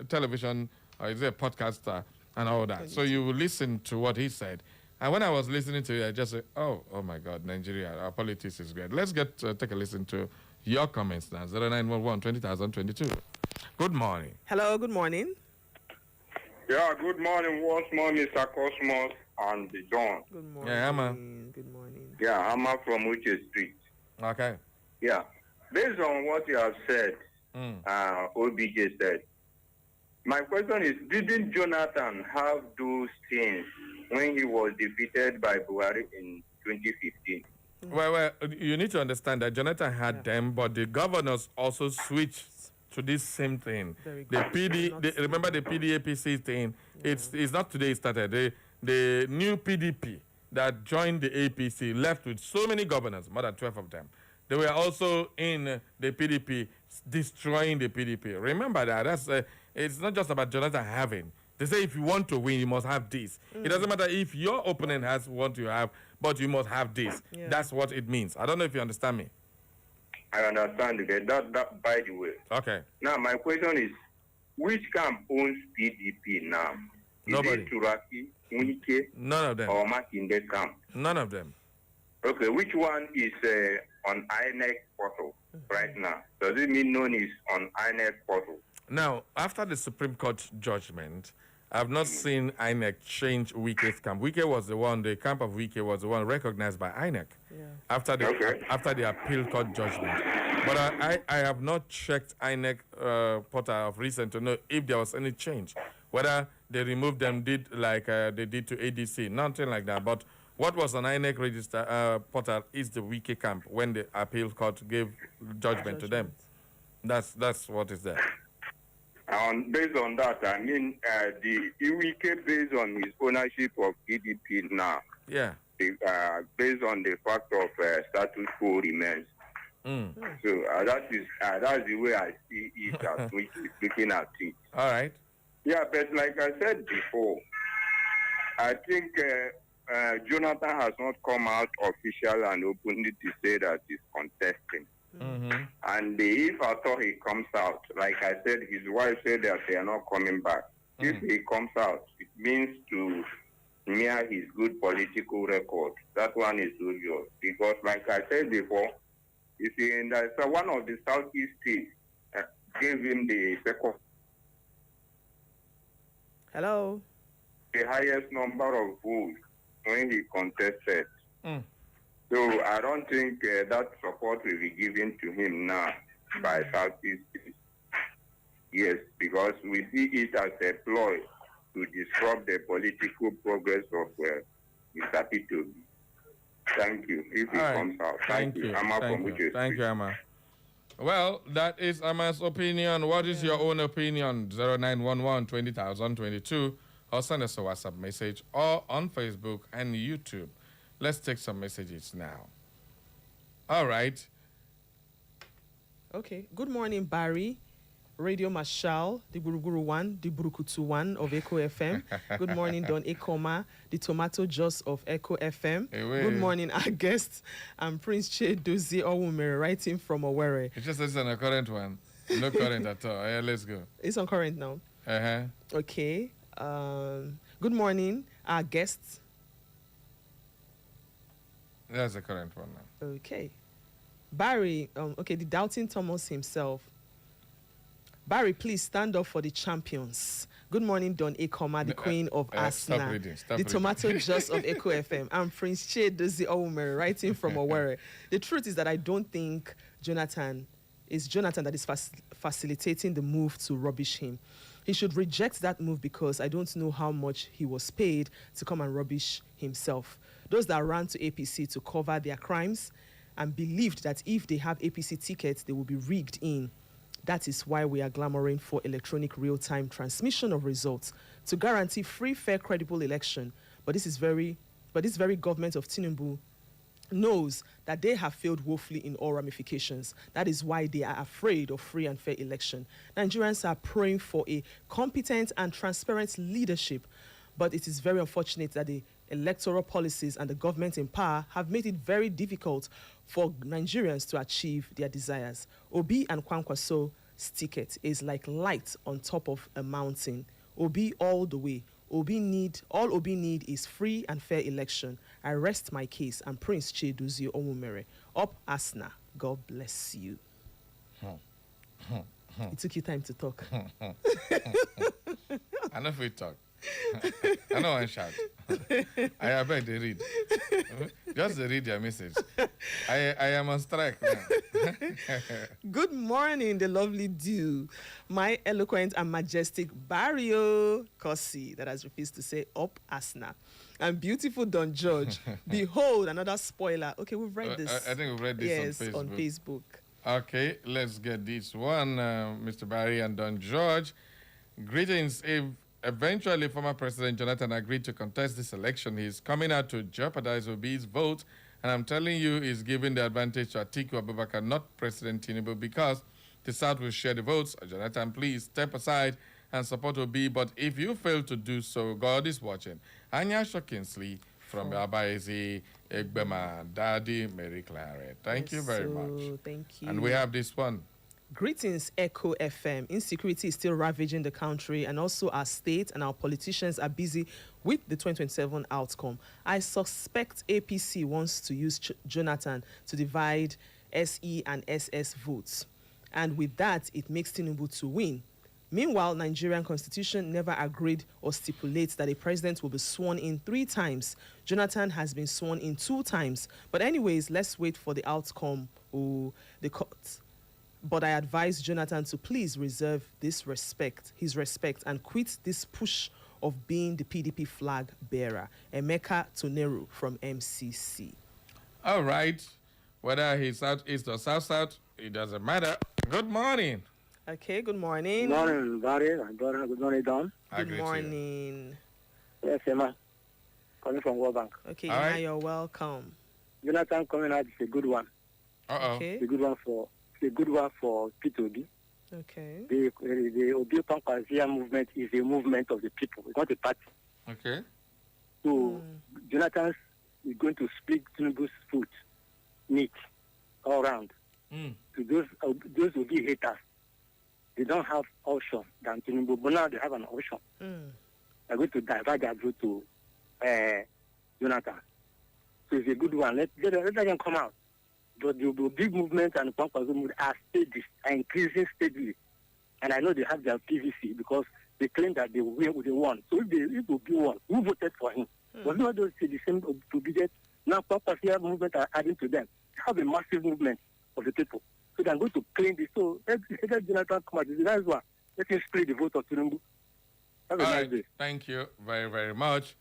television, or is it a podcaster and all that. So you will listen to what he said. And when I was listening to it, I just said, oh my God, Nigeria, our politics is great. Let's take a listen to your comments now. 0911 20,022. Good morning. Hello, good morning. Yeah, good morning once more, Mr. Cosmos and the John. Good morning. Yeah, Amma. Good morning. Yeah, Amma from Uche Street. Okay. Yeah. Based on what you have said, OBJ said, my question is, didn't Jonathan have those things when he was defeated by Buhari in 2015? Well, you need to understand that Jonathan had them, but the governors also switched to this same thing. Remember the PDAPC thing? Yeah. It's not today it started. The new PDP that joined the APC left with so many governors, more than 12 of them. They were also in the PDP, destroying the PDP. Remember that. It's not just about Jonathan having. They say if you want to win, you must have this. It doesn't matter if your opponent has what you have, but you must have this. Yeah. That's what it means. I don't know if you understand me. I understand it. That by the way. Okay. Now, my question is, which camp owns PDP now? Nobody. Is it Turaki, Wike, none of them. Or Makinde camp? None of them. Okay, which one is on INEC portal right now? Does it mean none is on INEC portal? Now, after the Supreme Court judgment, I've not seen INEC change Wike's camp. Wike was the camp of Wike was the one recognized by INEC after the appeal court judgment. But I have not checked INEC portal of recent to know if there was any change. Whether they removed them, did like they did to ADC, nothing like that. But what was on INEC register portal is the Wike camp when the appeal court gave judgment to them. That's what is there. Based on that, I mean, the Iwike, based on his ownership of PDP now, based on the fact of status quo remains. So that's the way I see it as we keep looking at it. All right. Yeah, but like I said before, I think Jonathan has not come out official and openly to say that he's contesting. And if I thought he comes out, like I said, his wife said that they are not coming back. If he comes out, it means to mirror his good political record. That one is obvious. Because like I said before, you see, one of the Southeast states gave him the second. Hello. The highest number of votes when he contested. So I don't think that support will be given to him now by Southeast. Yes, because we see it as a ploy to disrupt the political progress of Mr. P2. Thank you. If he comes out. Thank you. Thank you, Amma. Well, that is Amma's opinion. What is your own opinion? 0911 20,022 or send us a WhatsApp message or on Facebook and YouTube. Let's take some messages now. All right. Okay. Good morning, Barry. Radio Marshal, the Buruguru 1, the Burukutu 1 of Echo FM. Good morning, Don Ekoma, the Tomato Juice of Echo FM. Good morning, our guests. I'm Prince Che Dozie Owumere, writing from Owerri. It just says on a current one. No current at all. Yeah, let's go. It's on current now. Okay. Good morning, our guests. That's the current one now. Okay. Barry, the Doubting Thomas himself. Barry, please stand up for the champions. Good morning, Don Ekoma, the queen of Asna, the Tomato Juice of Echo FM. I'm Prince Che Dozie Owumere, writing from Owerri. The truth is that I don't think Jonathan that is facilitating the move to rubbish him. He should reject that move because I don't know how much he was paid to come and rubbish himself. Those that ran to APC to cover their crimes and believed that if they have APC tickets, they will be rigged in. That is why we are clamoring for electronic real-time transmission of results to guarantee free, fair, credible election. But this very government of Tinubu knows that they have failed woefully in all ramifications. That is why they are afraid of free and fair election. Nigerians are praying for a competent and transparent leadership, but it is very unfortunate that the electoral policies and the government in power have made it very difficult for Nigerians to achieve their desires. Obi and Kwankwaso's ticket is like light on top of a mountain. Obi all the way. All Obi need is free and fair election. I rest my case. And Prince Cheduzio Omumere. Up Asna. God bless you. It took you time to talk. I know if we talk. I know one shout. I beg they read. Just read your message. I am on strike now. Good morning, the lovely dew. My eloquent and majestic Barrio Kosi that has refused to say up Asna. And beautiful Don George. Behold, another spoiler. Okay, we've read this. I think we've read this on Facebook. Okay, let's get this one. Mr. Barry and Don George. Greetings. If eventually former President Jonathan agreed to contest this election, he's coming out to jeopardize Obi's vote. And I'm telling you, he's giving the advantage to Atiku Abubakar, not President Tinubu, because the South will share the votes. Jonathan, please step aside and support Obi. But if you fail to do so, God is watching. Anya Shokinsley from Abaezi, Egbema, Daddy, Mary Claret. Thank you very much. Thank you. And we have this one. Greetings, Echo FM. Insecurity is still ravaging the country, and also our state and our politicians are busy with the 2027 outcome. I suspect APC wants to use Jonathan to divide SE and SS votes. And with that, it makes Tinubu to win. Meanwhile, Nigerian constitution never agreed or stipulates that a president will be sworn in 3 times. Jonathan has been sworn in 2 times. But anyways, let's wait for the outcome of the court. But I advise Jonathan to please reserve his respect and quit this push of being the PDP flag bearer. Emeka Toneru from MCC. All right. Whether he's southeast or south, it doesn't matter. Good morning. Okay, good morning. Good morning, Barry. Good morning, Don. Good morning. Yes, Emma. Coming from World Bank. Okay, Emma, you're welcome. Jonathan coming out is a good one. Okay. It's a good one for P2B. Okay. The Obi Pankwasia movement is a movement of the people. It's not a party. Okay. So Jonathan is going to split Tinubu's foot neat all around. To those Obi haters, they don't have option than Tinubu, but now they have an option. They're going to divide their vote to Jonathan. So it's a good one. Let them come out. But the big movement and the Pankwasia movement are increasing steadily. And I know they have their PVC because they claim that they won. So if Obi won, who voted for him? But no, those say the same obedient. Now Pankwasia movement are adding to them. They have a massive movement of the people. So they're going to claim this. So let Jonathan come out. That's why. Let him split the vote of Tinubu. Have a nice day. Thank you very, very much.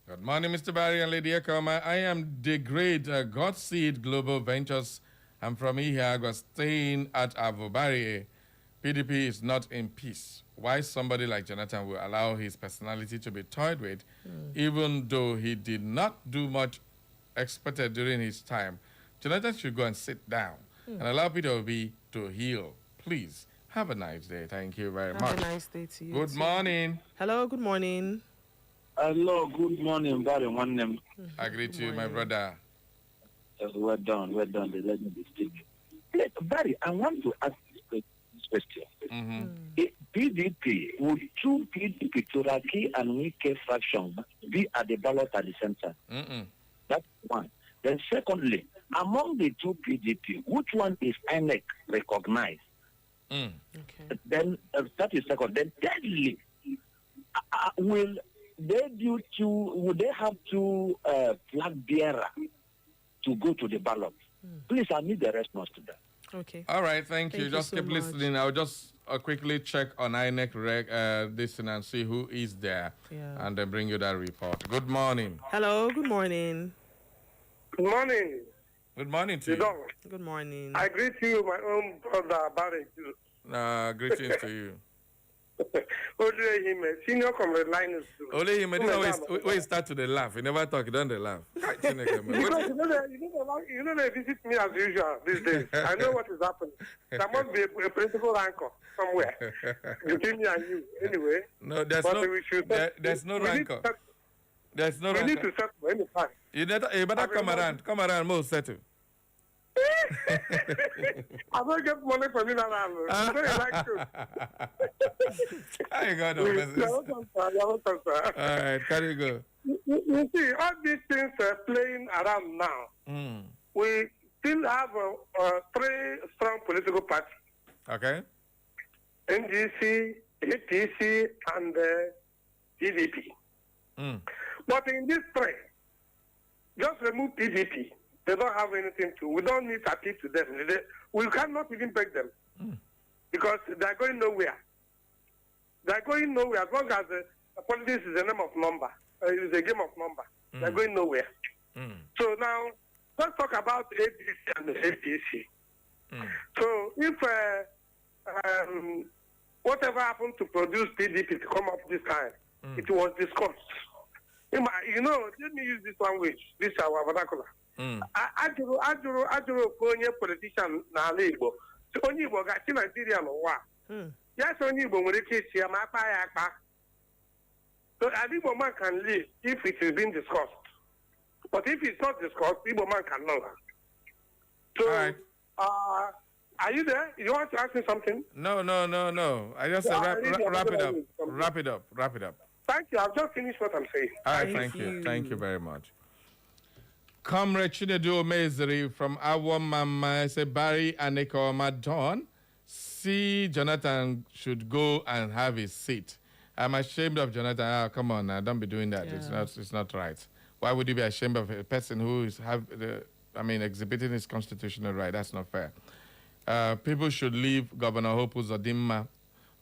Good morning, Mr. Barry and Lady Ekoma. I am the great Godseed Global Ventures. I'm from Ihiagwa, staying at Avobari. PDP is not in peace. Why somebody like Jonathan will allow his personality to be toyed with, even though he did not do much expected during his time. Jonathan should go and sit down and allow PDP to heal. Please, have a nice day. Thank you very much. Have a nice day to you. Good morning. Hello, good morning. Hello, good morning, Barry. One name. I greet you, my brother. Well done. Let me be speaking. Barry, I want to ask this question. PDP, would 2 PDP, Turaki and Wike factions be at the ballot at the same time? That's one. Then secondly, among the 2 PDP, which one is INEC recognized? Okay. Then that is second. Then thirdly, would they have 2 flag bearer to go to the ballot? Please, I need the response to that. Okay. All right, thank you. Just so keep much. listening. I'll just quickly check on INEC this and see who is there, and then bring you that report. Good morning. Hello, good morning. Good morning. Good morning to you. Good morning. I greet you, my own brother, Barry. Greetings to you. Only him, senior comrade Linus. Only him, this always start to the laugh. You never talk, you don't laugh. Because you know they visit me as usual these days. I know what is happening. There must be a principal anchor somewhere between me and you. Anyway. No, there's no rancor. There's no rancor. We need to settle any time. You better come around. Come around, more settle. I don't get money from you now. I like to. I got no business. You're welcome, sir. All right, can you go? You see, all these things are playing around now. We still have three strong political parties. Okay. NDC, APC, and PDP. But in this three, just remove PDP. They don't have anything to. We don't need to appeal to them. We cannot even beg them because they're going nowhere. They're going nowhere as long as politics is a name of number. It's a game of number. They're going nowhere. So now, let's talk about APC and the APC. So if whatever happened to produce PDP to come up this time, it was discussed. You know, let me use this language. This is our vernacular. Ajụrụ onye politician n'ala Igbo onye Igbo ga-achị Nigeria n'ụwa ya sị onye Igbo nwere ike isi ya ma akpa ya akpa. So an Igbo man can live if it is being discussed, but if it's not discussed, Igbo man cannot. So right. Are you there? You want to ask me something? No. I just wrap it up. Thank you. I've just finished what I'm saying. All right, thank you. Thank you very much. Comrade Chinedu Omeziri from Awa Mama said Barry Aneko Madon. See, Jonathan should go and have his seat. I'm ashamed of Jonathan. Oh, come on now, don't be doing that. Yeah. It's not right. Why would you be ashamed of a person who is exhibiting his constitutional right? That's not fair. People should leave Governor Hope Uzodimma.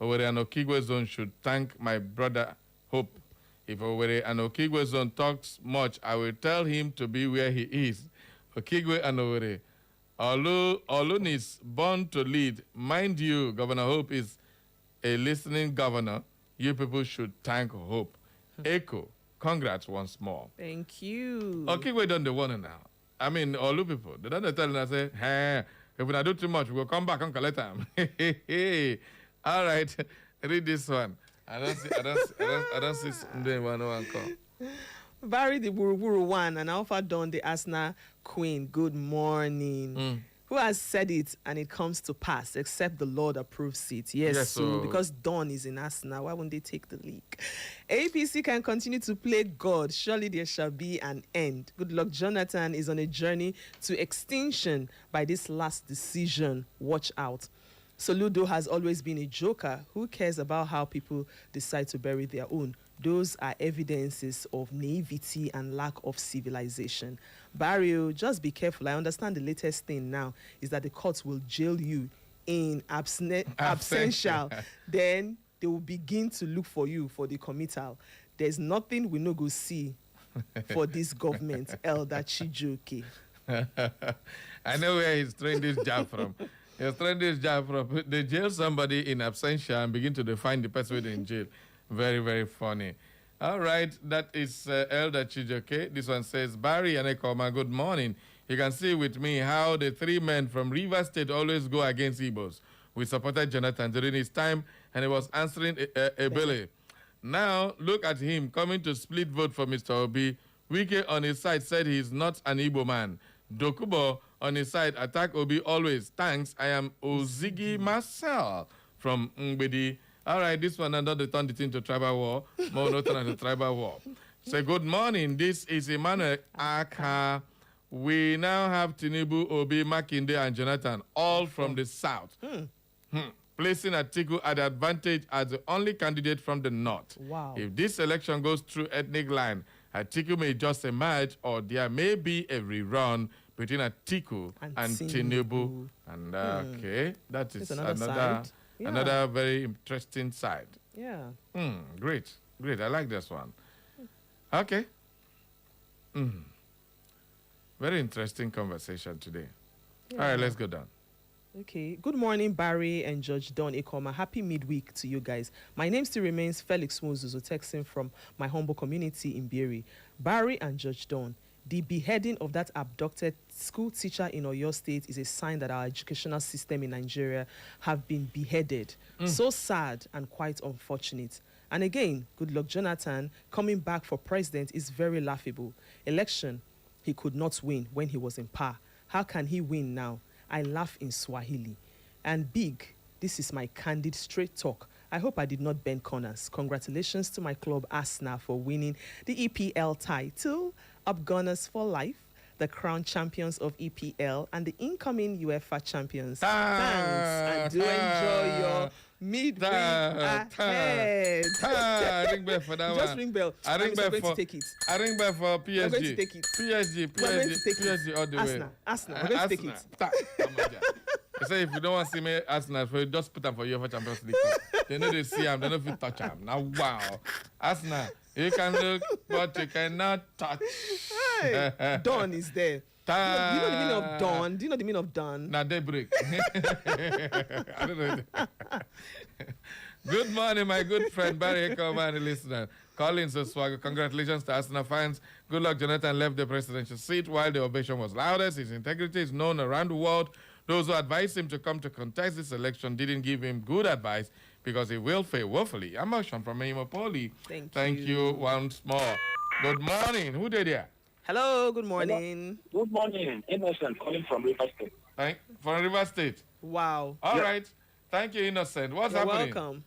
Owerri and Okigwe Zone should thank my brother Hope. If Owerri and Okigwe Zone talks much, I will tell him to be where he is. Okigwe and Owerri. Olun is born to lead. Mind you, Governor Hope is a listening governor. You people should thank Hope. Echo, congrats once more. Thank you. Okigwe done the one now. I mean, Olu people, they don't tell us, say, hey, if we don't do too much, we'll come back and collect them. All right, read this one. I don't see Sunday one call. Barry the Buruburu one and Alpha Dawn the Asna Queen. Good morning. Who has said it and it comes to pass except the Lord approves it? Yes, so because Dawn is in Asna, why won't they take the lead? APC can continue to play God. Surely there shall be an end. Good luck. Jonathan is on a journey to extinction by this last decision. Watch out. Soludo has always been a joker. Who cares about how people decide to bury their own? Those are evidences of naivety and lack of civilization. Barrio, just be careful. I understand the latest thing now is that the courts will jail you in absentia. Then they will begin to look for you for the committal. There's nothing we no go see for this government, Elder Chijoke. I know where he's throwing this jab from. He's throwing this jab from. They jail somebody in absentia and begin to define the person in jail. Very, very funny. All right, that is Elder Chijoke. This one says, Barry and Ekoma, good morning. You can see with me how the three men from Rivers State always go against Igbos. We supported Jonathan during his time, and he was answering Ebele. Now, look at him coming to split vote for Mr. Obi. Wike on his side said he's not an Igbo man. Dokubo on his side attack Obi always. Thanks, I am Ozigi Marcel from Ngbedi. All right, this one another turned it into tribal war. More not into tribal war. Say good morning. This is Emmanuel Aka. We now have Tinubu, Obi, Makinde, and Jonathan, all from the south. Placing Atiku at the advantage as the only candidate from the north. Wow. If this election goes through ethnic line, Atiku may just emerge, or there may be a rerun between Atiku and Tinubu. And okay, that is another very interesting side. Yeah. Great. I like this one. Okay. Very interesting conversation today. Yeah. All right, let's go down. Okay. Good morning, Barry and Judge Don Ikoma. Happy midweek to you guys. My name still remains Felix Mozuzo, texting from my humble community in Biri. Barry and Judge Don, the beheading of that abducted school teacher in Oyo State is a sign that our educational system in Nigeria have been beheaded. So sad and quite unfortunate. And again, Goodluck Jonathan coming back for president is very laughable. Election, he could not win when he was in power. How can he win now? I laugh in Swahili. And big, this is my candid straight talk. I hope I did not bend corners. Congratulations to my club Arsenal for winning the EPL title. Up Gunners for life, the crown champions of EPL and the incoming UEFA champions. Thanks, and do enjoy your midweek ahead. Ring bell for that Just one. ring bell. I ring bell for. Take it. I ring bell for PSG. We're going to take it. PSG all the way. Arsenal. We're going to take it. They say if you don't want to see me Arsenal, just put them for UEFA Champions League. They know they see them, they know if you touch them. Now, wow. Arsenal, you can look, but you cannot touch. Hey, Dawn is there. Do you know the meaning of dawn? Do you know the meaning of dawn? Now, daybreak. I don't know. Good morning, my good friend Barry Ekoma and the listener. Collins Oswago, congratulations to Arsenal fans. Goodluck Jonathan left the presidential seat while the ovation was loudest. His integrity is known around the world. Those who advised him to come to contest this election didn't give him good advice because he will fail woefully. Emotion from Imopoli. Thank you once more. Good morning. Who did here? Hello, good morning. Hello. Good morning. Innocent calling from River State. From River State. Wow. All right. Thank you, Innocent. What's happening? Welcome.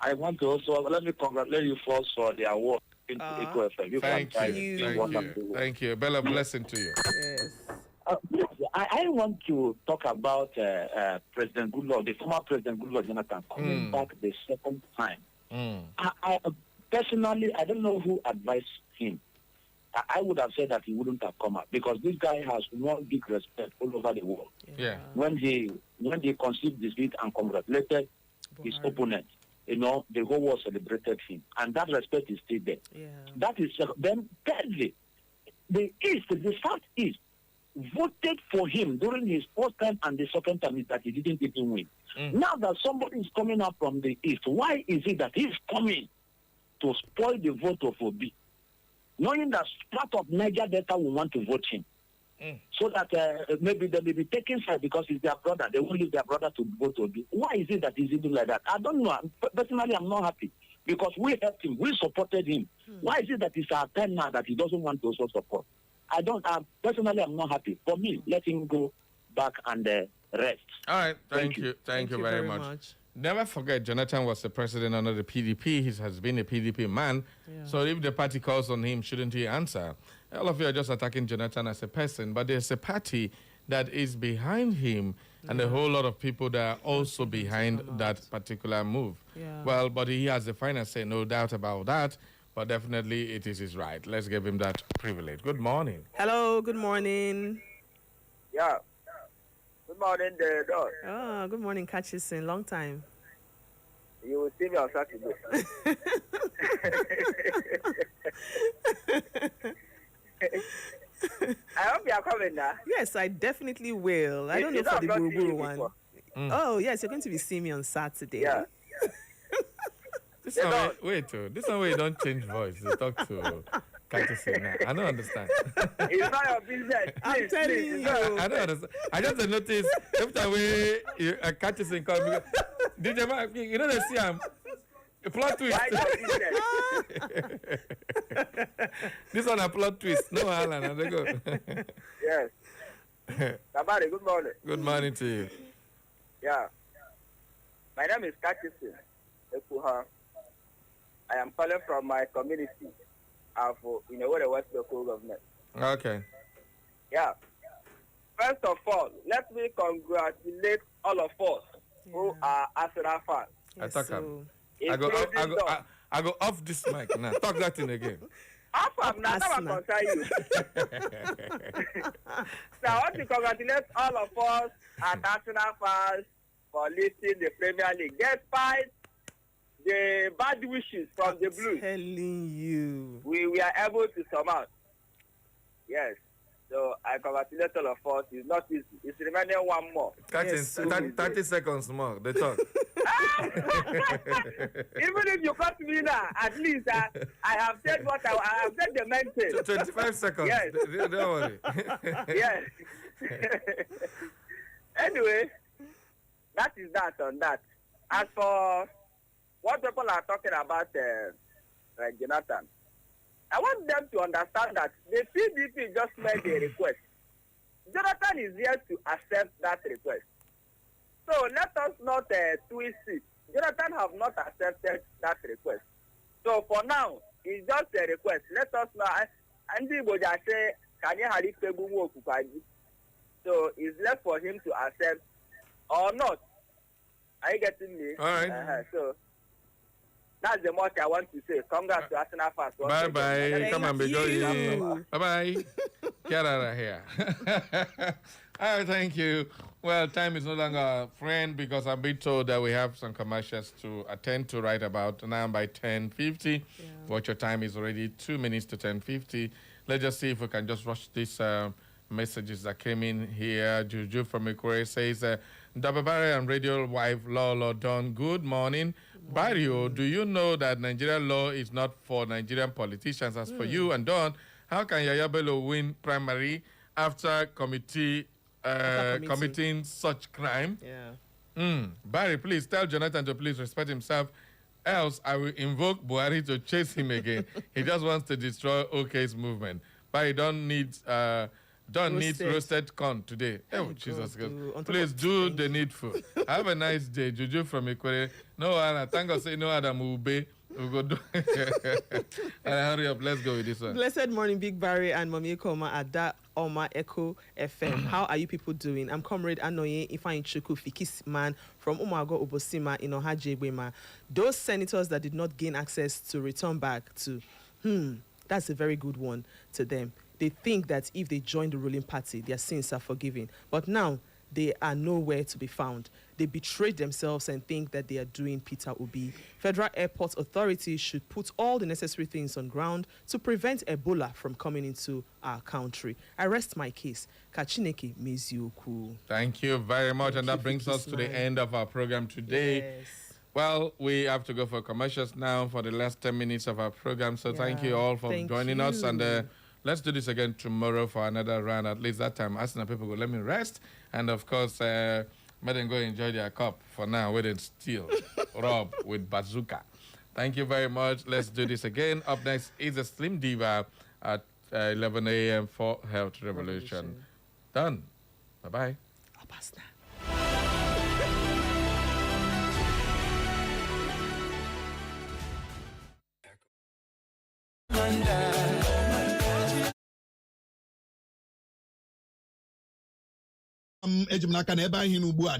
I want to also, let me congratulate you first for the award in Eco FM. Thank you. Bella blessing to you. Yes. I want to talk about President Goodluck, the former President Goodluck Jonathan, coming back the second time. I personally, I don't know who advised him. I would have said that he wouldn't have come out because this guy has one big respect all over the world. Yeah. When he conceived this bid and congratulated his opponent, the whole world celebrated him, and that respect is still there. Yeah. That is then thirdly, the Southeast voted for him during his first time and the second time that he didn't even win. Now that somebody is coming up from the East, why is it that he's coming to spoil the vote of Obi? Knowing that part of Niger Delta will want to vote him. So that maybe they may be taking side because it's their brother. They won't leave their brother to vote Obi. Why is it that he's doing like that? I don't know. Personally, I'm not happy because we helped him. We supported him. Why is it that it's our time now that he doesn't want to also support? Personally, I'm not happy. For me, let him go back and rest. All right. Thank you. Thank you very much. Never forget, Jonathan was the president under the PDP. He has been a PDP man. Yeah. So if the party calls on him, shouldn't he answer? All of you are just attacking Jonathan as a person, but there's a party that is behind him and a whole lot of people that are also behind that particular move. Yeah. Well, but he has the final say, no doubt about that. But definitely it is his right. Let's give him that privilege. Good morning. Hello, good morning. Yeah. Good morning, Dog. Oh, good morning, Catchison. Long time. You will see me on Saturday. I hope you are coming now. Yes, I definitely will. I don't know for the Buruburu one. Oh, yes, you're going to be seeing me on Saturday. Yeah. This one way you don't change voice. You talk to Catchison now. I don't understand. It's not your business. I'm telling you. I don't understand. I just noticed every time we Catchison call me, DJ Mark, you know they see him. A plot twist. This one a plot twist. No, Alan. They go. Yes. Tabari, good morning. Good morning to you. Yeah. My name is Catchison Ekuha. I am calling from my community in the West Local Government. Okay. Yeah. First of all, let me congratulate all of us who are Arsenal fans. Yes, I go off this mic now. Talk that in again. Off, I'm not concern you. So I want to congratulate all of us as Arsenal fans for lifting the Premier League, despite the bad wishes from the Blues. Telling you. We were able to surmount. Yes. So I congratulate all of us. It's not easy. It's remaining one more. 30 seconds more. They talk. Even if you cut me now, at least I have said what I have said the main thing. 25 seconds. Yes. Don't worry. Yes. Anyway, that is that on that. As for what people are talking about, Jonathan, I want them to understand that the PDP just made a request. Jonathan is here to accept that request. So let us not twist it. Jonathan have not accepted that request. So for now, it's just a request. Let us know. Andy Boja say, can you have it? So it's left for him to accept or not. Are you getting me? All right. So that's the much I want to say. Congrats to Arsenal fans. Bye-bye. Come on, Begoji. Bye-bye. Get out of here. All right, thank you. Well, time is no longer a friend because I've been told that we have some commercials to attend to right about now by 10:50. Yeah. Watch your time is already 2 minutes to 10:50. Let's just see if we can just rush these messages that came in here. Juju from Ikore says, Dababari and radio wife Lolo Don, good morning. Barrio, do you know that Nigerian law is not for Nigerian politicians? As for you and Don, how can Yaya Bello win primary after committing such crime? Yeah. Barry, please tell Jonathan to please respect himself, else I will invoke Buhari to chase him again. He just wants to destroy OK's movement. Barry needs roasted corn today. Oh, Jesus God. Please do the needful. Have a nice day. Juju from Ikwere. No, Anna, thank God say no Adam Ube. We'll go do and hurry up. Let's go with this one. Blessed morning, Big Barry and Mami Ekoma at that Oma Echo FM. How are you people doing? I'm Comrade Anoye Ifeanyi Chukwu Fikis man from Umago Obosima in Ohajebema. Those senators that did not gain access to return back to, that's a very good one to them. They think that if they join the ruling party, their sins are forgiven. But now, they are nowhere to be found. They betrayed themselves and think that they are doing Peter Obi. Federal Airport Authority should put all the necessary things on ground to prevent Ebola from coming into our country. I rest my case. Kachineke Mezioku. Thank you very much. And that brings us to the end of our program today. Yes. Well, we have to go for commercials now for the last 10 minutes of our program. So thank you all for joining us. And let's do this again tomorrow for another round. At least that time, Arsenal people will let me rest. And of course, let them go enjoy their cup for now. We didn't steal, rob with bazooka. Thank you very much. Let's do this again. Up next is a Slim Diva at 11 a.m. for Health Revolution. Done. Bye-bye. Ejimnaka na ebe ahụ ugbu a